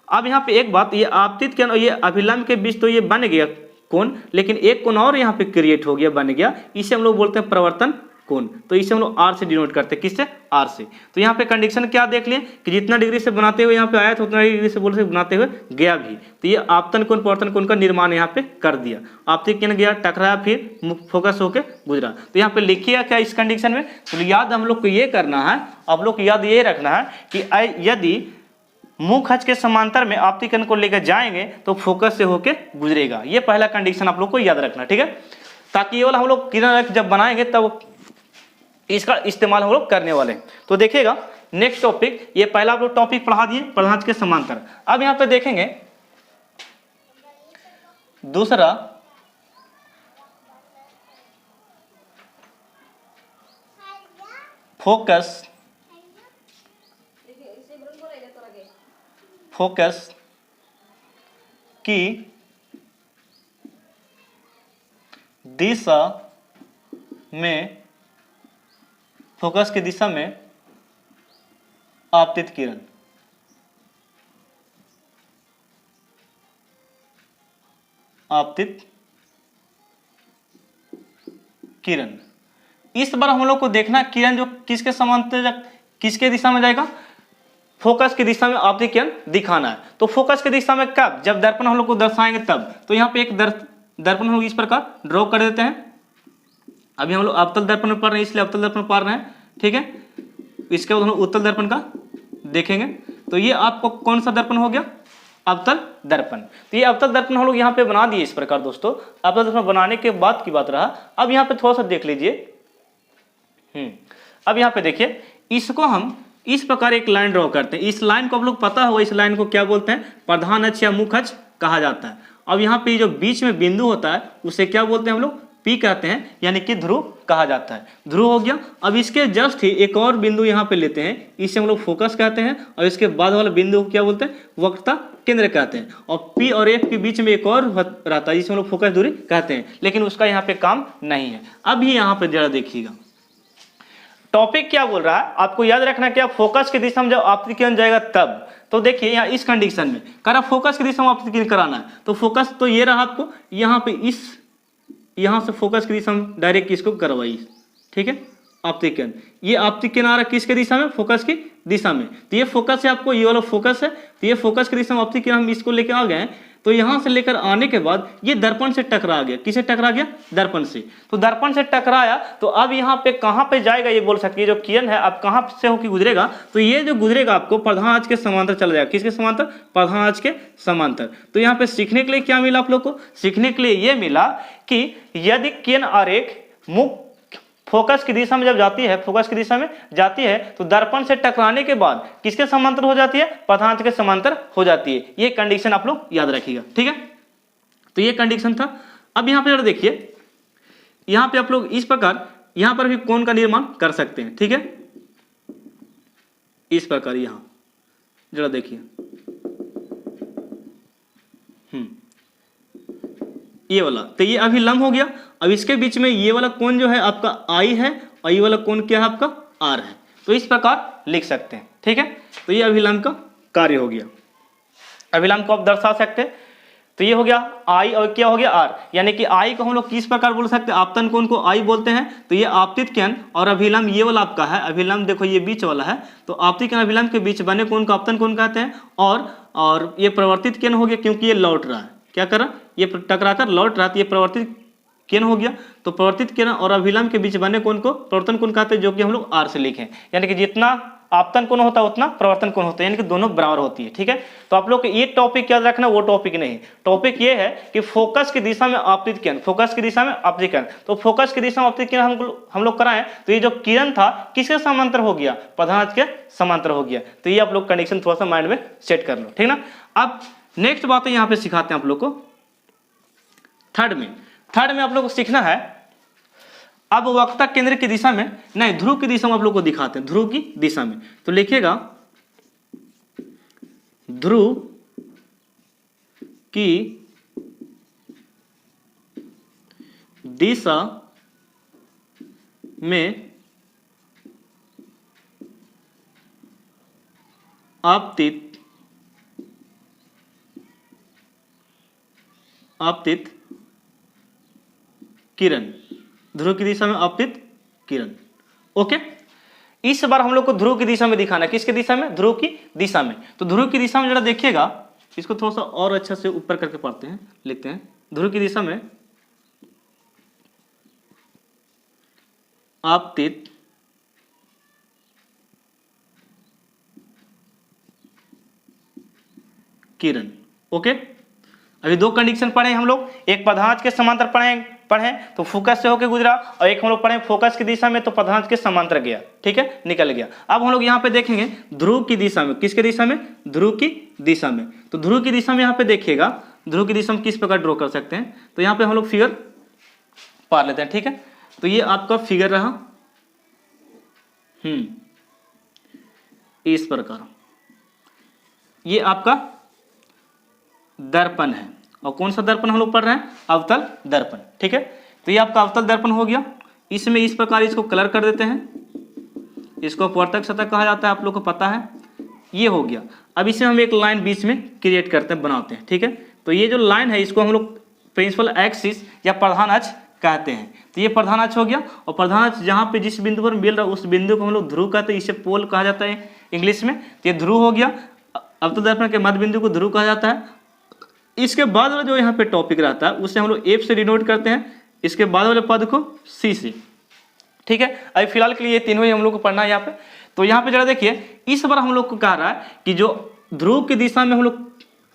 अब यहाँ पे एक बात, ये आपतित किरण और ये अभिलंब के बीच तो ये बन गया कोण, लेकिन एक कोण और यहाँ पे क्रिएट हो गया, बन गया, इसे हम लोग बोलते हैं प्रवर्तन कोण। तो इसे हम लोग आर से डिनोट करते हैं। किससे? आर से। तो यहाँ पे कंडीशन क्या देख लिए कि जितना डिग्री से बनाते हुए यहाँ पे आया था उतना डिग्री से बोल से बनाते हुए गया भी। तो ये आपतन कोण प्रवर्तन कोण का निर्माण यहाँ पे कर दिया। आपतित किरण गया, टकराया, फिर फोकस होके गुजरा। तो यहाँ पे लिखिएगा क्या इस कंडीशन में? तो याद हम लोग को ये करना है, आप लोग को याद ये रखना है कि यदि मुख्य अक्ष के समांतर में आपतित किरण को लेकर जाएंगे तो फोकस से होके गुजरेगा। ये पहला कंडीशन आप लोग को याद रखना। ठीक है, ताकि ये वाला हम लोग किरण जब बनाएंगे तब इसका इस्तेमाल हम लोग करने वाले हैं। तो देखिएगा नेक्स्ट टॉपिक, ये पहला आप लोग टॉपिक पढ़ा दिए प्रधान अक्ष के समांतर। अब यहाँ पे देखेंगे दूसरा, फोकस की दिशा में, फोकस की दिशा में आपतित किरण। आपतित किरण, इस बार हम लोग को देखना किरण जो किसके समांतर, किसके दिशा में जाएगा? फोकस की दिशा में आपतित किरण दिखाना है। तो फोकस की दिशा में कब? जब दर्पण हम लोग को दर्शाएंगे तब। तो यहाँ पे एक दर्पण हम लोग इस प्रकार ड्रॉ कर देते हैं। अभी हम लोग अवतल दर्पण में पढ़ रहे हैं, इसलिए अवतल दर्पण पढ़ रहे हैं। ठीक है, इसके बाद हम लोग उत्तल दर्पण का देखेंगे। तो ये आपको कौन सा दर्पण हो गया? अवतल दर्पण। तो ये अवतल दर्पण हम लोग यहाँ पे बना दिए इस प्रकार दोस्तों। अवतल दर्पण बनाने के बाद की बात रहा। अब यहाँ पे थोड़ा सा देख लीजिए, अब यहाँ पे देखिए, इसको हम इस प्रकार एक लाइन ड्रॉ करते हैं। इस लाइन को आप लोग पता होगा, इस लाइन को क्या बोलते हैं? प्रधान अक्ष या मुख्य अक्ष कहा जाता है। अब यहाँ पे जो बीच में बिंदु होता है उसे क्या बोलते हैं हम लोग? पी कहते हैं, यानी कि ध्रुव कहा जाता है। ध्रुव हो गया। अब इसके जस्ट ही एक और बिंदु यहाँ पे लेते हैं, इसे हम लोग फोकस कहते हैं, और इसके बाद वाला बिंदु को क्या बोलते हैं? वक्रता केंद्र कहते हैं। और पी और एफ के बीच में एक और रहता है जिसे हम लोग फोकस दूरी कहते हैं, लेकिन उसका यहाँ पे काम नहीं है। अभी यहाँ पे जरा देखिएगा टॉपिक क्या बोल रहा है, आपको याद रखना क्या? फोकस की दिशा में जब आपतित किरण जाएगा तब। तो देखिए यहाँ इस कंडीशन में कह रहा फोकस की दिशा में आपतित किरण कराना है, तो फोकस तो ये रहा आपको, यहाँ पे यहाँ से फोकस की दिशा में डायरेक्ट इसको करवाइए। ठीक है, आपतित किरण, ये आपतित किरण आ रहा है किसके दिशा में? फोकस की दिशा में। तो ये फोकस है, आपको ये वाला फोकस है, तो ये फोकस की दिशा में आपतित किरण हम इसको लेकर आ गए हैं। तो यहाँ से लेकर आने के बाद ये दर्पण से टकरा गया। किसे टकरा गया? दर्पण से। तो दर्पण से टकराया तो अब यहाँ पे कहाँ पे जाएगा ये बोल सकती है, जो किरण है अब कहाँ से होकर गुजरेगा? तो ये जो गुजरेगा आपको प्रधान अक्ष के समांतर चला जाएगा। किसके समांतर? प्रधान अक्ष के समांतर। तो यहाँ पे सीखने के लिए क्या मिला आप लोग को? सीखने के लिए ये मिला कि यदि किरण आरेख मुख्य फोकस की दिशा में जब जाती है, फोकस की दिशा में जाती है तो दर्पण से टकराने के बाद किसके समांतर हो जाती है? प्रधान अक्ष के समांतर हो जाती है। ये कंडीशन आप लोग याद रखिएगा। ठीक है, तो ये कंडीशन था। अब यहाँ पे जरा देखिए, यहाँ पे आप लोग इस प्रकार यहाँ पर भी कोण का निर्माण कर सकते हैं। ठीक है, इस प्रकार यहाँ जरा देखिए, ये वाला, तो ये अभिलंब हो गया। अब इसके बीच में ये वाला कोण जो है आपका आई है, और ये वाला कोण क्या है आपका? आर है। तो इस प्रकार लिख सकते हैं। ठीक है, तो ये अभिलंब का कार्य हो गया, अभिलंब को आप दर्शा सकते हैं। तो तो ये हो गया आई और क्या हो गया आर, यानी कि आई को हम लोग किस प्रकार बोल सकते हैं, आपतन कोण को आई बोलते हैं। तो ये आपतित किरण और अभिलंब ये वाला आपका है, अभिलंब देखो ये बीच वाला है, तो आपतित किरण अभिलंब के बीच बने कोण को आपतन कोण कहते हैं। और ये प्रवर्तित किरण हो गया क्योंकि ये लौट रहा है, क्या कर रहा है, ये टकराकर लौट रहा है, तो ये प्रवर्तित किरण हो गया। तो प्रवर्तित किरण और अभिलंब के बीच बने कोण को प्रवर्तन कोण कहते हैं, जो कि हम लोग आर से लिखें, यानी कि जितना आपतन कोण होता है उतना प्रवर्तन कोण होता है, यानी कि दोनों बराबर होती है। ठीक है, तो आप लोग को ये टॉपिक याद रखना, वो टॉपिक नहीं। टॉपिक ये है कि फोकस की दिशा में आपतित किरण, फोकस की दिशा में आपतित किरण, तो फोकस की दिशा में आपतित किरण हम लोग कराएं तो ये जो किरण था किसके समांतर हो गया, प्रधानांश के समांतर हो गया। तो ये आप लोग कंडीशन थोड़ा सा माइंड में सेट कर लो, ठीक ना। अब नेक्स्ट बात यहाँ पे सिखाते हैं आप लोग को थर्ड में आप लोग को सीखना है। अब वक्रता केंद्र की दिशा में नहीं, ध्रुव की दिशा में आप लोग को दिखाते हैं, ध्रुव की दिशा में। तो लिखिएगा ध्रुव की दिशा में आपतित किरण, ध्रुव की दिशा में आपतित किरण। ओके, इस बार हम लोग को ध्रुव की दिशा में दिखाना है, किसकी दिशा में, ध्रुव की दिशा में। तो ध्रुव की दिशा में जरा देखिएगा, इसको थोड़ा सा और अच्छा से ऊपर करके पढ़ते हैं, लिखते हैं ध्रुव की दिशा में आपतित किरण। ओके, अभी दो कंडीशन पढ़े हम लोग, एक प्रधानांश के समांतर पढ़े तो फोकस से होकर गुजरा, और एक हम लोग पढ़े फोकस की दिशा में तो प्रधानांश के समांतर गया, ठीक है, निकल गया। अब हम लोग यहाँ पे देखेंगे ध्रुव की दिशा में, किसके दिशा में, ध्रुव की दिशा में। तो ध्रुव की दिशा में यहाँ पे देखिएगा ध्रुव की दिशा में किस प्रकार ड्रॉ कर सकते हैं। तो यहाँ पे हम लोग फिगर पा लेते हैं, ठीक है। तो ये आपका फिगर रहा इस प्रकार, ये आपका दर्पण है, और कौन सा दर्पण हम लोग पढ़ रहे हैं, अवतल दर्पण, ठीक है। तो ये आपका अवतल दर्पण हो गया। इसमें इस प्रकार इसको कलर कर देते हैं, इसको अपवर्तक सतह कहा जाता है, आप लोग को पता है, ये हो गया। अब इसमें हम एक लाइन बीच में क्रिएट करते हैं, बनाते हैं, ठीक है। तो ये जो लाइन है इसको हम लोग प्रिंसिपल एक्सिस या प्रधान अक्ष कहते हैं। तो ये प्रधान अक्ष हो गया, और प्रधान अक्ष जहाँ पे जिस बिंदु पर मिल रहा है उस बिंदु को हम लोग ध्रुव कहते हैं, इसे पोल कहा जाता है इंग्लिश में। तो ये ध्रुव हो गया, अवतल दर्पण के मध्य बिंदु को ध्रुव कहा जाता है। इसके बाद वाला जो यहाँ पे टॉपिक रहता है उसे हम लोग एफ से डिनोट करते हैं, इसके बाद वाले पद को सी से, ठीक है। अभी फिलहाल के लिए ये तीनों ही हम लोग को पढ़ना है यहाँ पे। तो यहाँ पे जरा देखिए, इस बार हम लोग को कह रहा है कि जो ध्रुव की दिशा में हम लोग,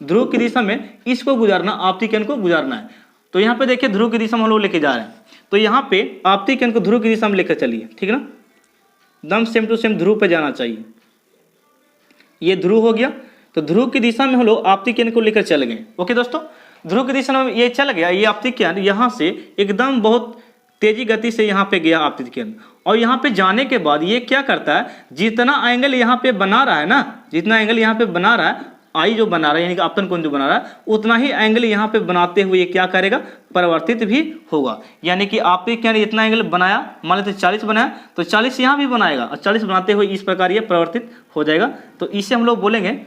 ध्रुव की दिशा में इसको गुजारना, आपतित किरण को गुजारना है। तो यहाँ पे देखिए ध्रुव की दिशा में हम लोग लेके जा रहे हैं, तो यहाँ पे आपतित किरण को ध्रुव की दिशा में लेकर चलिए, ठीक है ना, एकदम सेम टू सेम ध्रुव पे जाना चाहिए। ये ध्रुव हो गया, तो ध्रुव की दिशा में हम लोग आपतित किरण को लेकर चल गए। ओके दोस्तों, ध्रुव की दिशा में ये चल गया, ये आपतित किरण यहाँ से एकदम बहुत तेजी गति से यहाँ पे गया आपतित किरण, और यहाँ पे जाने के बाद ये क्या करता है, जितना एंगल यहाँ पे बना रहा है ना, जितना एंगल यहाँ पे बना रहा है, आई जो बना रहा है यानी कि आपतन कोण जो बना रहा है, उतना ही एंगल यहाँ पे बनाते हुए ये क्या करेगा, परिवर्तित भी होगा। यानी कि आपतित किरण इतना एंगल बनाया, मान लेते 40 बनाया तो 40 यहाँ भी बनाएगा, और 40 बनाते हुए इस प्रकार ये परिवर्तित हो जाएगा। तो इसे हम लोग बोलेंगे,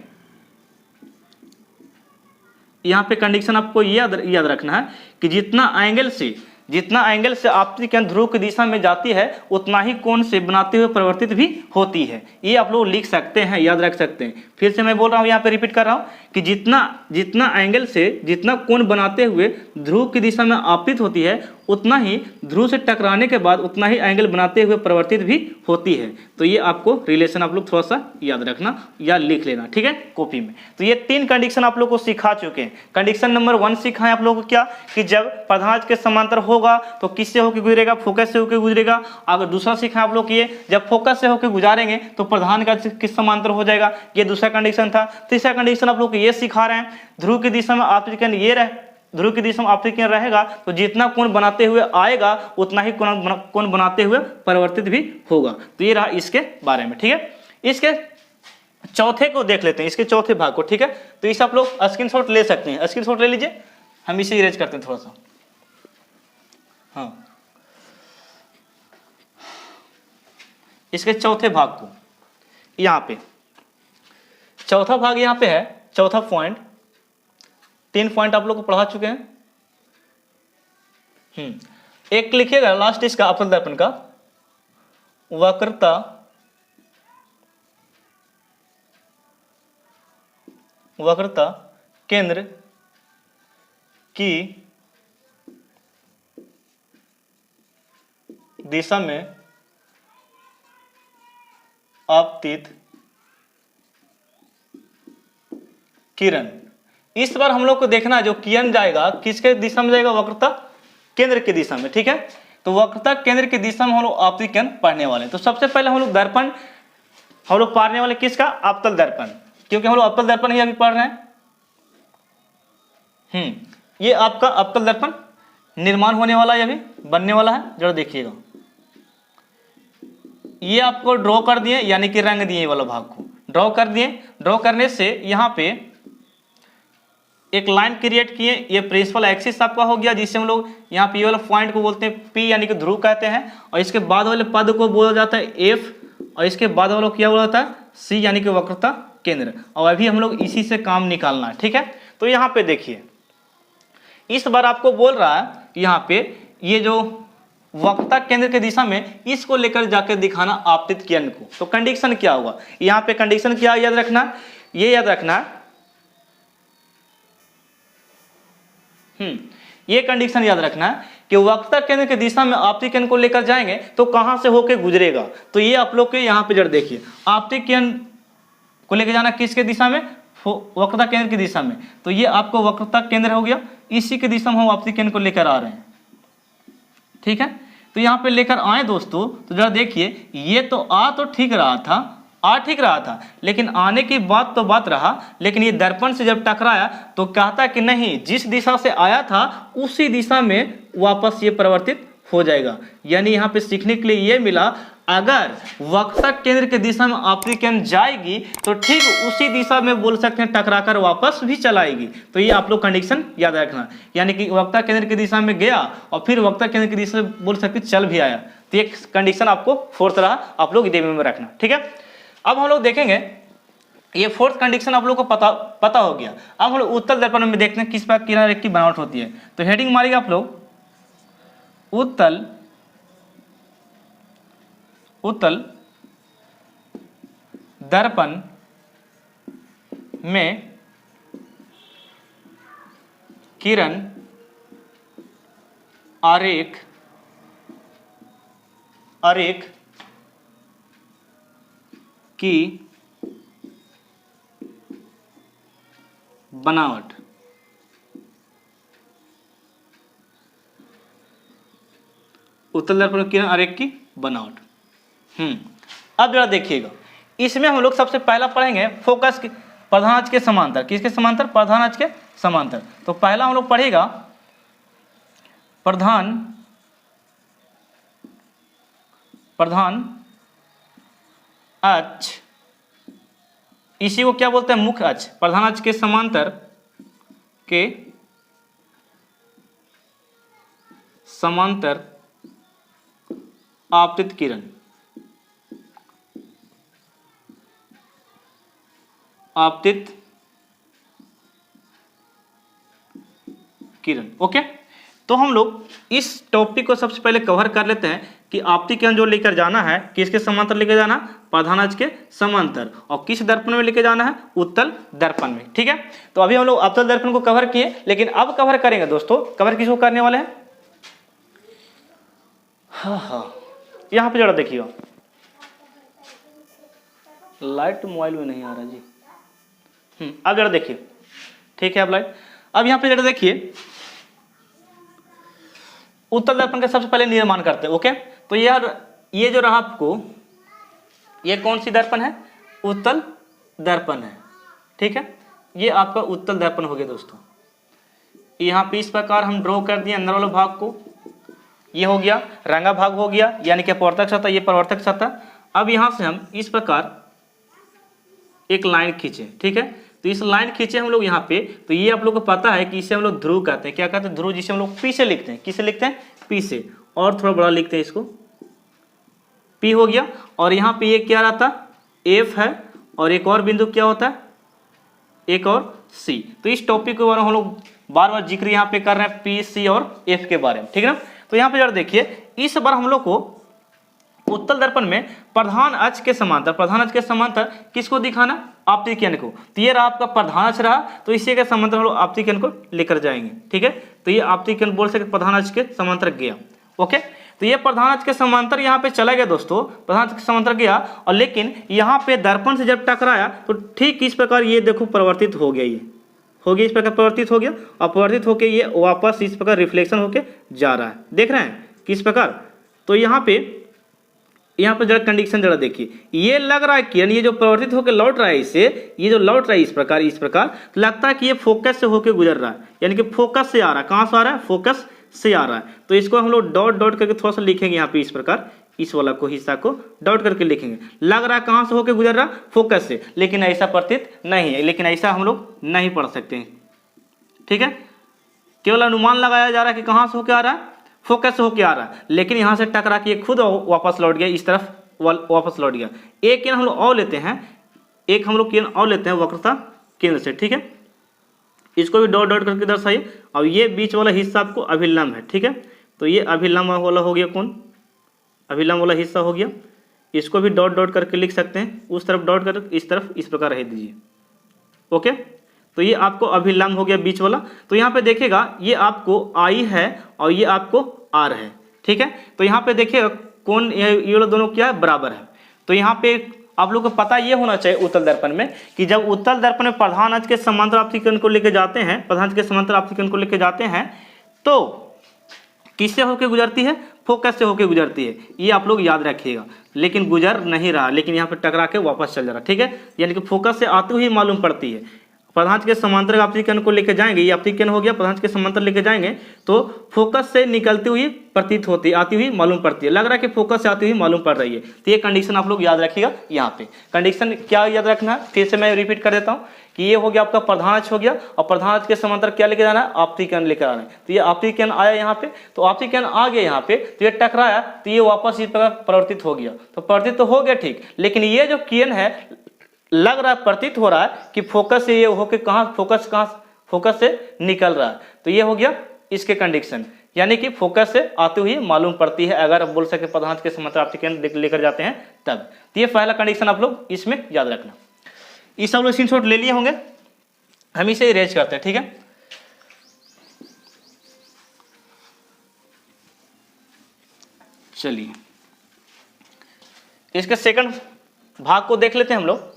यहाँ पे कंडीशन आपको याद रखना है कि जितना एंगल से आपतित किरण ध्रुव की दिशा में जाती है उतना ही कोण से बनाते हुए परिवर्तित भी होती है। ये आप लोग लिख सकते हैं, याद रख सकते हैं। फिर से मैं बोल रहा हूँ, यहाँ पे रिपीट कर रहा हूँ कि जितना एंगल से जितना कोण बनाते हुए ध्रुव की दिशा में आपतित होती है उतना ही ध्रुव से टकराने के बाद उतना ही एंगल बनाते हुए परिवर्तित भी होती है। तो ये आपको रिलेशन आप लोग थोड़ा सा याद रखना या लिख लेना, ठीक है, कॉपी में। तो ये 3 कंडीशन आप लोग को सिखा चुके हैं। कंडीशन नंबर 1 सिखा है आप लोगों को क्या, कि जब प्रधानांश के समांतर होगा तो किससे होकर गुजरेगा, फोकस से होकर गुजरेगा। अगर दूसरा सीखा आप लोग ये, जब फोकस से होकर गुजारेंगे तो प्रधान का किस समांतर हो जाएगा, ये दूसरा कंडीशन था। तीसरा कंडीशन आप लोग को ये सिखा रहे हैं, ध्रुव की दिशा में आपतित किरण ये ध्रुव की दिशा में आपतित किरण रहेगा तो जितना कोण बनाते हुए आएगा उतना ही कोण बनाते हुए परिवर्तित भी होगा। तो ये रहा इसके बारे में, ठीक है। इसके चौथे को देख लेते हैं, इसके चौथे भाग को, ठीक है। तो इसे आप लोग स्क्रीनशॉट ले सकते हैं, स्क्रीनशॉट ले लीजिए, हम इसे इरेज करते हैं थोड़ा सा। हाँ, इसके चौथे भाग को यहाँ पे, चौथा भाग यहाँ पे है, चौथा पॉइंट 3 पॉइंट आप लोग को पढ़ा चुके हैं। एक लिखिएगा लास्ट इसका अवतल दर्पण का, वक्रता केंद्र की दिशा में आपतित किरण। इस बार हम लोग को देखना है जो किरण जाएगा किसके दिशा में जाएगा, वक्रता केंद्र की दिशा में। ठीक है, तो वक्रता केंद्र की दिशा में हम लोग आपतित किरण पढ़ने वाले हैं। तो सबसे पहले हम लोग दर्पण हम लोग पढ़ने वाले किसका, अवतल दर्पण, क्योंकि हम लोग अवतल दर्पण ही अभी पढ़ रहे हैं। ये आपका अवतल दर्पण निर्माण होने वाला है, अभी बनने वाला है। जरा देखिएगा, ये आपको ड्रॉ कर दिए, यानी कि रंग दिए वाला भाग को ड्रॉ कर दिए। ड्रॉ करने से यहाँ पे एक लाइन क्रिएट किए, ये प्रिंसिपल एक्सिस आपका हो गया, जिससे हम लोग यहाँ पे ये वाला पॉइंट को बोलते हैं पी, यानी कि ध्रुव कहते हैं। और इसके बाद वाले पद को बोला जाता है एफ, और इसके बाद वाला क्या बोला जाता है सी, यानी कि वक्रता केंद्र। और अभी हम लोग इसी से काम निकालना है। ठीक है, तो यहाँ पे देखिए, इस बार आपको बोल रहा है कि यहाँ पे ये जो वक्रता केंद्र की दिशा में इसको लेकर जाकर दिखाना आपतित किरण को। तो कंडीशन क्या होगा यहाँ पे, कंडीशन क्या याद रखना, ये याद रखना, ये कंडीशन याद रखना कि वक्रता केंद्र की दिशा में आपतित किरण को लेकर जाएंगे तो कहां से होकर गुजरेगा। तो ये आप लोग के यहाँ पे जरा देखिए, आपतित किरण को लेकर जाना किसके दिशा में, वक्रता केंद्र की दिशा में। तो ये आपको वक्रता केंद्र हो गया, इसी की दिशा में हम आपतित किरण को लेकर आ रहे हैं। ठीक है, तो यहाँ पे लेकर आए दोस्तों, तो जरा देखिए, ये तो तो ठीक रहा था, लेकिन आने की बात तो बात रहा, लेकिन ये दर्पण से जब टकराया तो कहता कि नहीं, जिस दिशा से आया था उसी दिशा में वापस ये परिवर्तित हो जाएगा। यानी यहाँ पे सीखने के लिए ये मिला, अगर वक्रता केंद्र की दिशा में आपतित किरण जाएगी तो ठीक उसी दिशा में बोल सकते हैं टकराकर वापस भी चलाएगी। तो ये आप लोग कंडीशन याद रखना, यानी कि वक्रता केंद्र की दिशा में गया और फिर वक्रता केंद्र की दिशा में बोल सकते चल भी आया। तो ये कंडीशन आपको फोर्थ रहा, आप लोग दिमाग में रखना। ठीक है, अब हम लोग देखेंगे, ये फोर्थ कंडीशन आप लोग को पता हो गया। अब हम लोग उत्तल दर्पण में देखते हैं किस प्रकार किरण रेखा की बनावट होती है। तो हेडिंग मारिएगा आप लोग, उत्तल दर्पण में किरण आरेख की बनावट। उत्तल दर्पण किरण आरेख की बनावट। अब जरा देखिएगा, इसमें हम लोग सबसे पहला पढ़ेंगे फोकस के प्रधान अक्ष के समांतर। किसके समांतर, प्रधान अक्ष के समांतर। तो पहला हम लोग पढ़ेगा प्रधान अक्ष, इसी को क्या बोलते हैं, मुख्य अक्ष। प्रधान अक्ष के समांतर आपतित किरण, ओके। तो हम लोग इस टॉपिक को सबसे पहले कवर कर लेते हैं कि आपतित किरण जो लेकर जाना है किसके समांतर लेकर जाना, प्रधान अक्ष के समांतर, और किस दर्पण में लेकर जाना है, उत्तल दर्पण में। ठीक है, तो अभी हम लोग अवतल दर्पण को कवर किए, लेकिन अब कवर करेंगे दोस्तों, कवर किसको करने वाले हैं, यहाँ पे जरा देखिएगा, लाइट मोबाइल में नहीं आ रहा जी। अब जरा देखिए, ठीक है, अब लाइट, अब यहाँ पे जरा देखिए, उत्तल दर्पण का सबसे पहले निर्माण करते हैं। ओके, तो यार ये जो रहा आपको, ये कौन सी दर्पण है, उत्तल दर्पण है। ठीक है, ये आपका उत्तल दर्पण हो गया दोस्तों। यहाँ पे इस प्रकार हम ड्रॉ कर दिए अंदर वाले भाग को, ये हो गया रंगा भाग हो गया, यानी कि अपवर्तक सतह, ये परावर्तक सतह। अब यहाँ से हम इस प्रकार एक लाइन खींचे। ठीक है, तो इस लाइन खींचे हम लोग यहाँ पे, तो ये आप लोग को पता है कि इसे हम लोग ध्रुव कहते हैं। क्या कहते हैं, ध्रुव, जिसे हम लोग पी से लिखते हैं। किसे लिखते हैं, पी से, और थोड़ा बड़ा लिखते हैं इसको, पी हो गया। और यहाँ पे ये क्या रहता, एफ है, और एक और बिंदु क्या होता है, एक और सी। तो इस टॉपिक के बारे में हम लोग बार बार जिक्र यहाँ पे कर रहे हैं पी, सी और एफ के बारे में, ठीक है ना। तो यहाँ पे जरा देखिए, इस बार हम लोग को उत्तल दर्पण में प्रधान अक्ष के समांतर किसको दिखाना, आपतित किरण को। तो ये रहा आपका प्रधान अक्ष रहा, तो इसी के समांतर हम लोग आपतित किरण को लेकर जाएंगे, ठीक है। तो ये आपतित किरण बोल सकते प्रधान अक्ष के समांतर गया, ओके। तो ये प्रधान अक्ष के समांतर यहाँ पे चला गया दोस्तों, प्रधान अक्ष के समांतर गया, और लेकिन यहाँ पे दर्पण से जब टकराया तो ठीक इस प्रकार ये देखो परिवर्तित हो गया, ये हो गया, इस प्रकार परिवर्तित हो गया, और परिवर्तित होकर ये वापस इस प्रकार रिफ्लेक्शन होके जा रहा है, देख रहे हैं किस प्रकार। तो यहाँ पे जरा कंडीशन जरा देखिए, ये लग रहा है कि ये जो परिवर्तित होकर लौट रहा है इससे, ये जो लौट रहा है इस प्रकार तो लगता है कि ये फोकस से होकर गुजर रहा है, यानी कि फोकस से आ रहा है। कहाँ से आ रहा है, फोकस से आ रहा है। तो इसको हम लोग डॉट डॉट करके थोड़ा सा लिखेंगे यहाँ पे इस प्रकार, इस वाला को हिस्सा को डॉट करके लिखेंगे। लग रहा है कहाँ से होकर गुजर रहा, फोकस से, लेकिन ऐसा प्रतीत नहीं है, लेकिन ऐसा हम लोग नहीं पढ़ सकते हैं, ठीक है। केवल अनुमान लगाया जा रहा है कि कहाँ से होकर आ रहा है, फोकस से होकर आ रहा है, लेकिन यहाँ से टकरा के खुद वापस लौट गया, इस तरफ वापस लौट गया। एक किरण हम लोग और लेते हैं, एक हम लोग किरण और लेते हैं वक्रता केंद्र से, ठीक है। इसको भी डॉट डॉट करके दर्शाइए। अब ये बीच वाला हिस्सा आपको अभिलंब है, ठीक है। तो ये अभिलंब वाला हो गया, कौन, अभिलंब वाला हिस्सा हो गया। इसको भी डॉट डॉट करके लिख सकते हैं, उस तरफ डॉट कर, इस तरफ इस प्रकार रह दीजिए, ओके। तो ये आपको अभिलंब हो गया बीच वाला। तो यहाँ पे देखिएगा ये आपको आई है और ये आपको आर है, ठीक है। तो यहाँ पे देखिएगा कौन, ये वाला दोनों क्या है, बराबर है। तो यहाँ पे आप लोग को पता ये होना चाहिए उत्तल दर्पण में कि जब उत्तल दर्पण में प्रधान अक्ष के समांतर आपतित किरण को लेके जाते हैं, प्रधान अक्ष के समांतर आपतित किरण को लेके जाते हैं, तो किससे होकर गुजरती है, फोकस से होकर गुजरती है, ये आप लोग याद रखिएगा। लेकिन गुजर नहीं रहा, लेकिन यहाँ पे टकरा के वापस चल जा रहा, ठीक है। यानी कि फोकस से आती हुई मालूम पड़ती है। प्रधान के समांतर आपतित किरण को लेकर जाएंगे, ये आपतित किरण हो गया, प्रधान के समांतर लेके जाएंगे तो फोकस से निकलती हुई प्रतीत होती, आती हुई मालूम पड़ती है। लग रहा है कि फोकस से आती हुई मालूम पड़ रही है। तो ये कंडीशन आप लोग याद रखिएगा। यहाँ पे कंडीशन क्या याद रखना है, फिर से मैं रिपीट कर देता हूँ कि ये हो गया आपका प्रधान अक्ष हो गया, और प्रधान अक्ष के समांतर क्या लेके जाना है, आपतित किरण लेकर आना है। तो ये आपतित किरण आया यहाँ पे, तो आपतित किरण आ गया यहाँ पे, तो ये टकराया, तो ये वापस इस प्रकार परिवर्तित हो गया। तो परिवर्तित तो हो गया ठीक, लेकिन ये जो किरण है लग रहा है, प्रतीत हो रहा है कि फोकस से ये होके फोकस से निकल रहा है। तो ये हो गया इसके कंडीशन, यानी कि फोकस से आती हुई मालूम पड़ती है, अगर आप बोल सके प्रधान के समांतर आपतित किरण लेकर जाते हैं तब। तो ये पहला कंडीशन आप लोग इसमें याद रखना। इस सब लोग स्क्रीनशॉट ले लिए होंगे, हम इसे इरेज करते हैं, ठीक है। चलिए इसके सेकंड भाग को देख लेते हैं हम लोग।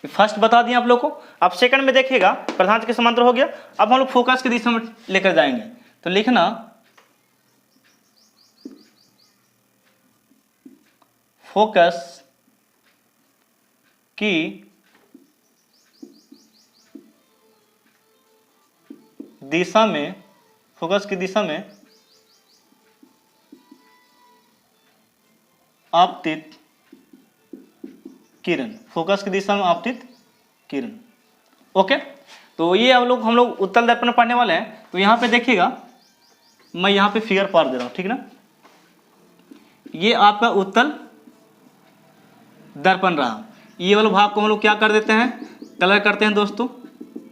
फर्स्ट बता दिया आप लोग को। अब सेकंड में देखिएगा प्रधान के समांतर हो गया। अब हम लोग फोकस की दिशा में लेकर जाएंगे, तो लिखना फोकस की दिशा में, फोकस की दिशा में आपतित किरण, फोकस की दिशा में आपतित किरण, ओके। तो ये हम लोग उत्तल दर्पण में पढ़ने वाले हैं। तो यहाँ पे देखिएगा, मैं यहाँ पे फिगर पार दे रहा हूँ, ठीक ना। ये आपका उत्तल दर्पण रहा। ये वाला भाग को हम लोग क्या कर देते हैं, कलर करते हैं दोस्तों,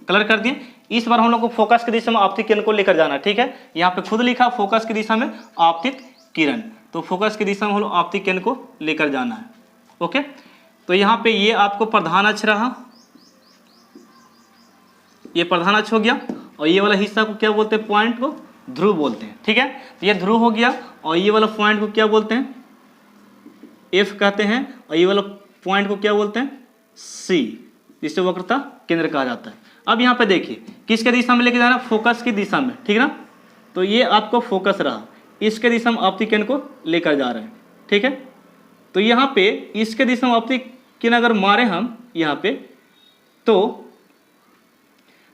कलर कर दिए। इस बार हम लोग को फोकस की दिशा में आपतित किरण को लेकर जाना है, ठीक है। यहाँ पे खुद लिखा फोकस की दिशा में आपतित किरण, तो फोकस की दिशा में हम लोग आपतित किरण को लेकर जाना है, ओके। तो यहाँ पे ये आपको प्रधान अक्ष रहा, ये प्रधान अक्ष हो गया, और ये वाला हिस्सा को क्या बोलते हैं, पॉइंट को ध्रुव बोलते हैं, ठीक है। तो ये ध्रुव हो गया, और ये वाला पॉइंट को क्या बोलते हैं, एफ कहते हैं, और ये वाला पॉइंट को क्या बोलते हैं, सी, जिसे वक्रता केंद्र कहा जाता है। अब यहाँ पे देखिए किसके दिशा में लेके जाना, फोकस की दिशा में, ठीक है ना। तो ये आपको फोकस रहा, इसके दिशा में आपतित किरण को लेकर जा रहे हैं, ठीक है। तो यहाँ पे इसके दिशा में आपतित किरण अगर मारे हम यहाँ पे, तो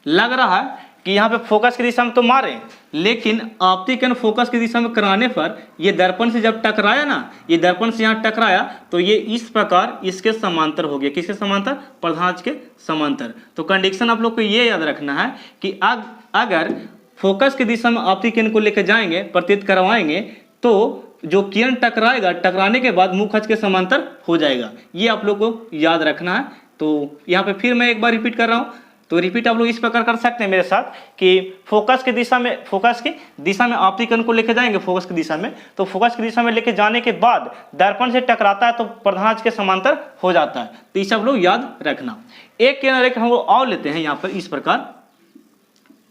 लग रहा है कि यहाँ पे फोकस की दिशा में तो मारे, लेकिन आपतित किरण फोकस की दिशा में कराने पर ये दर्पण से जब टकराया ना, ये दर्पण से यहाँ टकराया, तो ये इस प्रकार इसके समांतर हो गया। किसके समांतर, प्रधान अक्ष के समांतर। तो कंडीशन आप लोग को ये याद रखना है कि अगर फोकस की दिशा में आपतित किरण को लेकर जाएंगे, प्रतीत करवाएंगे, तो जो किरण टकराएगा, टकराने के बाद मुख अक्ष के समांतर हो जाएगा। ये आप लोग को याद रखना है। तो यहाँ पे फिर मैं एक बार रिपीट कर रहा हूँ। तो रिपीट आप लोग इस प्रकार कर सकते हैं मेरे साथ कि फोकस की दिशा में आपतिकरण को लेके जाएंगे फोकस की दिशा में। तो फोकस की दिशा में लेके जाने के बाद दर्पण से टकराता है तो प्रधान अक्ष के समांतर हो जाता है। तो इसे आप लोग याद रखना। एक किरण रेखा हम लोग और लेते हैं यहाँ पर इस प्रकार,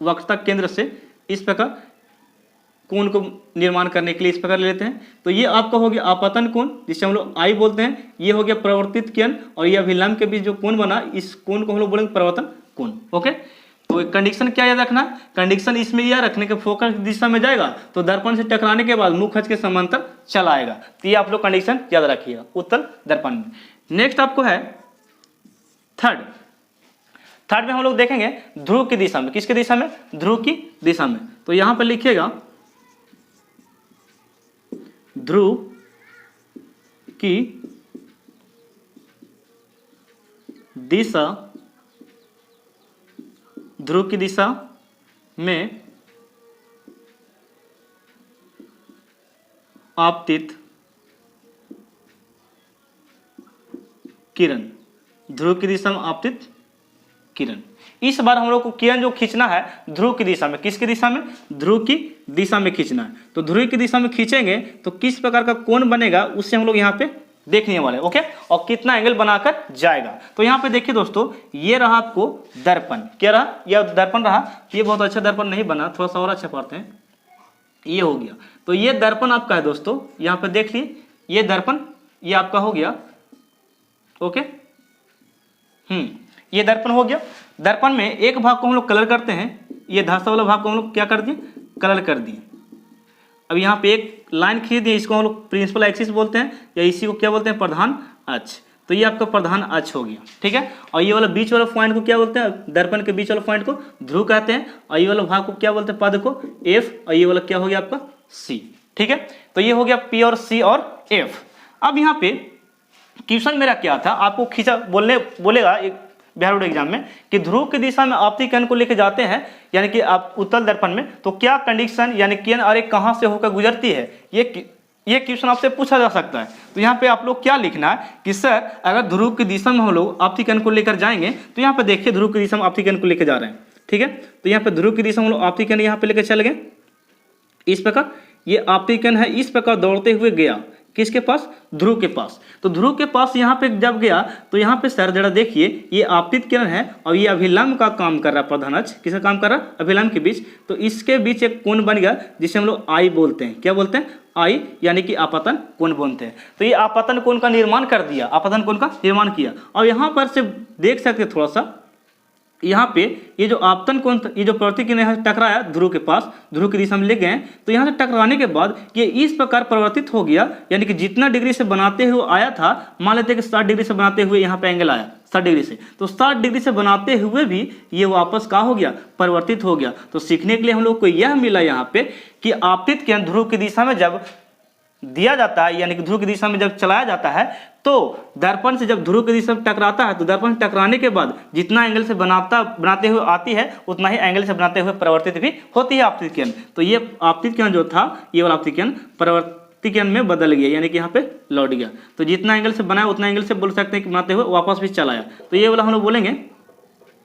वक्रता केंद्र से इस प्रकार कोण को निर्माण करने के लिए इस प्रकार ले लेते हैं। तो ये आपका हो गया आपतन कोण, जिसे हम लोग आई बोलते हैं। ये हो गया प्रवर्तित किरण, और ये अभिलंब के बीच जो कोण बना, इस कोण को हम लोग बोलेंगे प्रवर्तन कोण। ओके, तो कंडीशन क्या याद रखना, कंडीशन इसमें यह रखने के फोकस दिशा में जाएगा तो दर्पण से टकराने के बाद मुख अक्ष के समांतर चला आएगा। तो ये आप लोग कंडीशन याद रखिएगा उत्तल दर्पण में। नेक्स्ट आपको है थर्ड में हम लोग देखेंगे ध्रुव की दिशा में। किसकी दिशा में? ध्रुव की दिशा में। तो यहां पर लिखिएगा ध्रुव की दिशा, ध्रुव की दिशा में आपतित किरण, ध्रुव की दिशा में आपतित किरण। इस बार हम लोग को किरण जो खींचना है ध्रुव की दिशा में। किसकी दिशा में? ध्रुव की दिशा में खींचना है। तो ध्रुव की दिशा में खींचेंगे तो किस प्रकार का कोण बनेगा उससे हम लोग यहाँ पे देखने वाले। ओके, और कितना एंगल बनाकर जाएगा। तो यहाँ पे देखिए दोस्तों, ये रहा आपको दर्पण। क्या रहा? यह दर्पण रहा। ये बहुत अच्छा दर्पण नहीं बना, थोड़ा सा और अच्छा पढ़ते हैं। ये हो गया। तो ये दर्पण आपका है दोस्तों, यहाँ पे देख लिए, ये दर्पण ये आपका हो गया। ओके, ये दर्पण हो गया। दर्पण में एक भाग को हम लोग कलर करते हैं, ये धासा वाला भाग को हम लोग क्या कर दिए? कलर कर दिए। अब यहाँ पे एक लाइन खींच दिए, इसको हम लोग प्रिंसिपल एक्सिस बोलते हैं, या इसी को क्या बोलते हैं? प्रधान अक्ष। तो ये आपका प्रधान अक्ष हो गया, ठीक है। और ये वाला बीच वाला पॉइंट को क्या बोलते हैं? दर्पण के बीच वाला पॉइंट को ध्रुव कहते हैं। और ये वाला भाग को क्या बोलते हैं? पद को एफ। और ये वाला क्या हो गया आपका? सी, ठीक है। तो ये हो गया पी और सी और एफ। अब यहाँ पे क्वेश्चन मेरा क्या था, आपको खींचा बोलेगा एक बिहार बोर्ड एग्जाम में कि ध्रुव की दिशा में आपतित किरण को लेकर जाते हैं, यानी कि आप उत्तल दर्पण में, तो क्या कंडीशन, यानी किरण आरे कहाँ से होकर गुजरती है, ये क्वेश्चन आपसे पूछा जा सकता है। तो यहाँ पे आप लोग क्या लिखना है कि सर अगर ध्रुव की दिशा में हम लोग आपतित किरण को लेकर जाएंगे, तो यहाँ पे देखिए ध्रुव की दिशा में आपतित किरण को लेकर जा रहे हैं, ठीक है। तो यहाँ पे ध्रुव की दिशा में हम लोग आपतित किरण यहाँ पे लेकर चल गए इस प्रकार। ये आपतित किरण है, इस प्रकार दौड़ते हुए गया किसके पास? ध्रुव के पास। तो ध्रुव के पास यहाँ पे जब गया तो यहाँ पे सर जरा देखिए, ये आपतित किरण है और ये अभिलंब का काम कर रहा है। प्रधान अक्ष किसका काम कर रहा है? अभिलंब के बीच। तो इसके बीच एक कोण बन गया जिसे हम लोग आई बोलते हैं। क्या बोलते हैं? आई, यानी कि आपतन कोण बोलते हैं। तो ये आपतन कोण का निर्माण कर दिया, आपतन कोण का निर्माण किया। और यहाँ पर से देख सकते हैं थोड़ा सा, यहाँ पे ये जो आपतन कोण, ये जो प्रवृत्ति किरण यहाँ टकराया ध्रुव के पास, ध्रुव की दिशा में ले गए, तो यहाँ से टकराने के बाद ये इस प्रकार परिवर्तित हो गया, यानी कि जितना डिग्री से बनाते हुए आया था, मान लेते हैं कि 60 डिग्री से बनाते हुए यहाँ पे एंगल आया 60 डिग्री से, तो 60 डिग्री से बनाते हुए भी ये वापस कहाँ हो गया? परिवर्तित हो गया। तो सीखने के लिए हम लोग को यह मिला यहाँ पे कि आपतित किरण ध्रुव की दिशा में जब दिया जाता है, यानी कि ध्रुव की दिशा में जब चलाया जाता है, तो दर्पण से जब ध्रुव की दिशा में टकराता है, तो दर्पण से टकराने के बाद जितना एंगल से बनाते हुए आती है, उतना ही एंगल से बनाते हुए परिवर्तित भी होती है आपतित किरण। तो ये आपतित किरण जो था, ये वाला आपतित किरण परिवर्तित किरण में बदल गया, यानी कि यहाँ पे लौट गया। तो जितना एंगल से बनाया उतना एंगल से बोल सकते हैं कि बनाते हुए वापस भी चलाया। तो ये वाला हम लोग बोलेंगे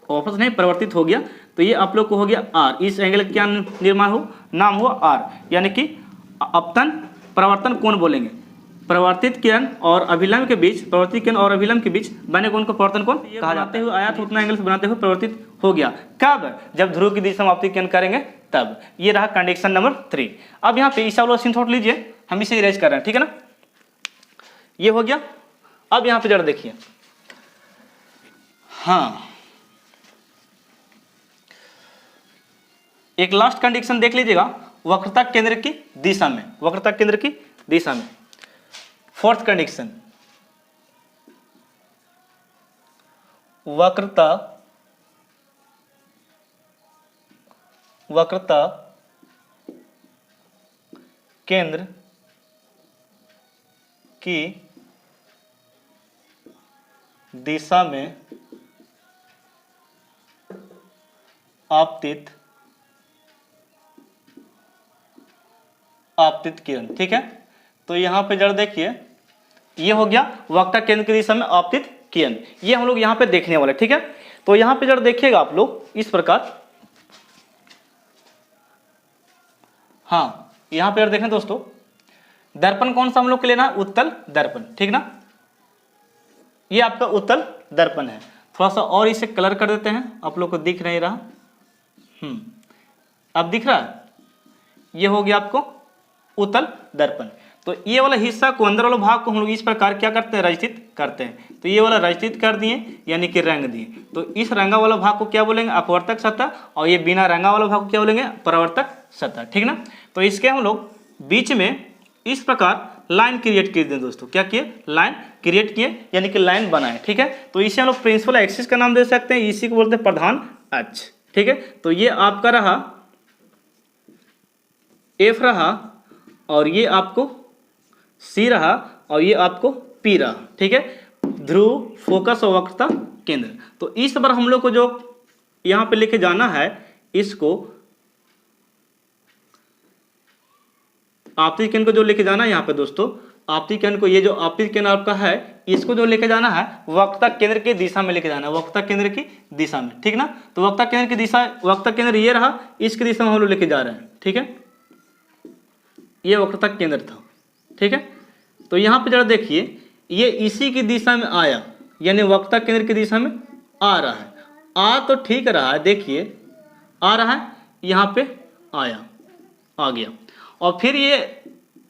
वापस नहीं, परिवर्तित हो गया। तो ये आप लोग को हो गया आर। इस एंगल का क्या निर्माण हो? नाम हुआ आर, यानी कि अपतन प्रवर्तन कोण बोलेंगे। परिवर्तित किरण और अभिलंब के बीच, परिवर्तित किरण और अभिलंब के बीच बने कोण को प्रवर्तन कोण कहा जाता है। आया तो उतना एंगल से बनाते हुए परिवर्तित हो गया। कब? जब ध्रुव की दिशा में आपतित किरण करेंगे तब। ये रहा कंडीशन नंबर 3। अब यहाँ पे ईसा वाला स्क्रीनशॉट लीजिए, हम इसे इरेज कर रहे हैं, ठीक है ना। ये हो गया। अब यहाँ पे जरा देखिए, हाँ एक लास्ट कंडीशन देख लीजिएगा, वक्रता केंद्र की दिशा में, वक्रता केंद्र की दिशा में। फोर्थ कंडीशन, वक्रता केंद्र की दिशा में आपतित किरण। ठीक है, तो यहाँ पे जरा देखिए, ये हो गया वक्ता केंद्र की दिशा में आपतित किरण, ये हम लोग यहाँ पे देखने वाले। ठीक है, तो यहाँ पे जरा देखिएगा आप लोग इस प्रकार, हाँ यहाँ पे देखें दोस्तों, दर्पण कौन सा हम लोग के लेना है, उत्तल दर्पण। ठीक ना, ये आपका उत्तल दर्पण है। थोड़ा सा और इसे कलर कर देते हैं, आप लोग को दिख नहीं रहा, अब दिख रहा है, ये हो गया आपको उत्तल दर्पण। तो ये वाला हिस्सा को, अंदर वाला भाग को हम लोग इस प्रकार क्या करते हैं, रचित करते हैं। तो ये वाला रचित कर दिए, यानी कि रंग दिए। तो इस रंगा वाला भाग को क्या बोलेंगे, अपवर्तक सतह, और ये बिना रंगा वाला भाग को क्या बोलेंगे, परावर्तक सतह। ठीक ना, तो इसके हम लोग बीच में इस प्रकार लाइन क्रिएट किए दोस्तों, क्या किए, लाइन क्रिएट किए, यानी कि लाइन बनाए। ठीक है, तो इसे हम लोग प्रिंसिपल एक्सिस का नाम दे सकते हैं, इसी को बोलते हैं प्रधान अक्ष। ठीक है, तो ये आपका रहा एफ रहा, और ये आपको सी रहा, और ये आपको पी रहा। ठीक है, ध्रुव, फोकस और वक्रता केंद्र। तो इस बार हम लोग को जो यहाँ पे लेके जाना है, इसको आपतित केंद्र को जो लेके जाना है यहाँ पे दोस्तों, आपतित केंद्र को, ये जो आपतित केंद्र आपका है, इसको जो लेके जाना है वक्ता केंद्र की दिशा में लेके जाना है, वक्ता केंद्र की दिशा में। ठीक ना, तो वक्ता केंद्र की दिशा, वक्ता केंद्र ये रहा, इसकी दिशा में हम लोग लेके जा रहे हैं। ठीक है, ये वक्रता केंद्र था। ठीक है, तो यहाँ पे जरा देखिए, ये इसी की दिशा में आया, यानी वक्ता केंद्र की दिशा में आ रहा है। आ तो ठीक रहा है, देखिए आ रहा है, यहाँ पे आया, आ गया, और फिर ये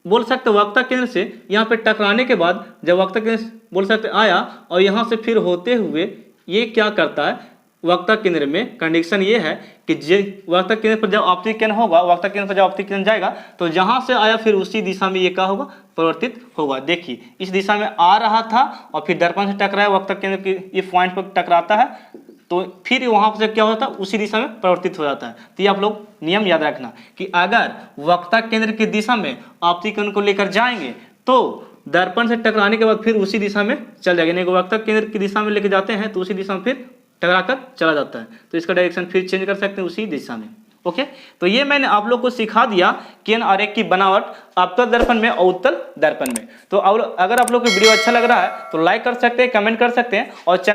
बोल सकते वक्ता केंद्र से यहाँ पे टकराने के बाद, जब वक्ता केंद्र बोल सकते आया, और यहाँ से फिर होते हुए ये क्या करता है, वक्ता केंद्र में कंडीशन ये है कि वक्ता केंद्र पर जब आपतित केंद्र होगा, वक्ता केंद्र पर जब आपतित केंद्र जाएगा, तो जहाँ से आया फिर उसी दिशा में ये क्या होगा, परिवर्तित होगा। देखिए इस दिशा में आ रहा था, और फिर दर्पण से टकराया, वक्ता केंद्र के ये पॉइंट पर टकराता है, तो फिर वहाँ से क्या होता है, उसी दिशा में परिवर्तित हो जाता है। तो ये आप लोग नियम याद रखना कि अगर वक्ता केंद्र की दिशा में आपतित केंद्र को लेकर जाएंगे, तो दर्पण से टकराने के बाद फिर उसी दिशा में चल जाएगा, यानी वक्ता केंद्र की दिशा में लेके जाते हैं तो उसी दिशा में फिर टकराकर चला जाता है, तो इसका डायरेक्शन फिर चेंज कर सकते हैं उसी दिशा में। ओके, तो ये मैंने आप लोग को सिखा दिया केंद्र आरेख की बनावट आपतन दर्पण में और उत्तल दर्पण में। तो अगर आप लोग को वीडियो अच्छा लग रहा है तो लाइक कर सकते हैं, कमेंट कर सकते हैं, और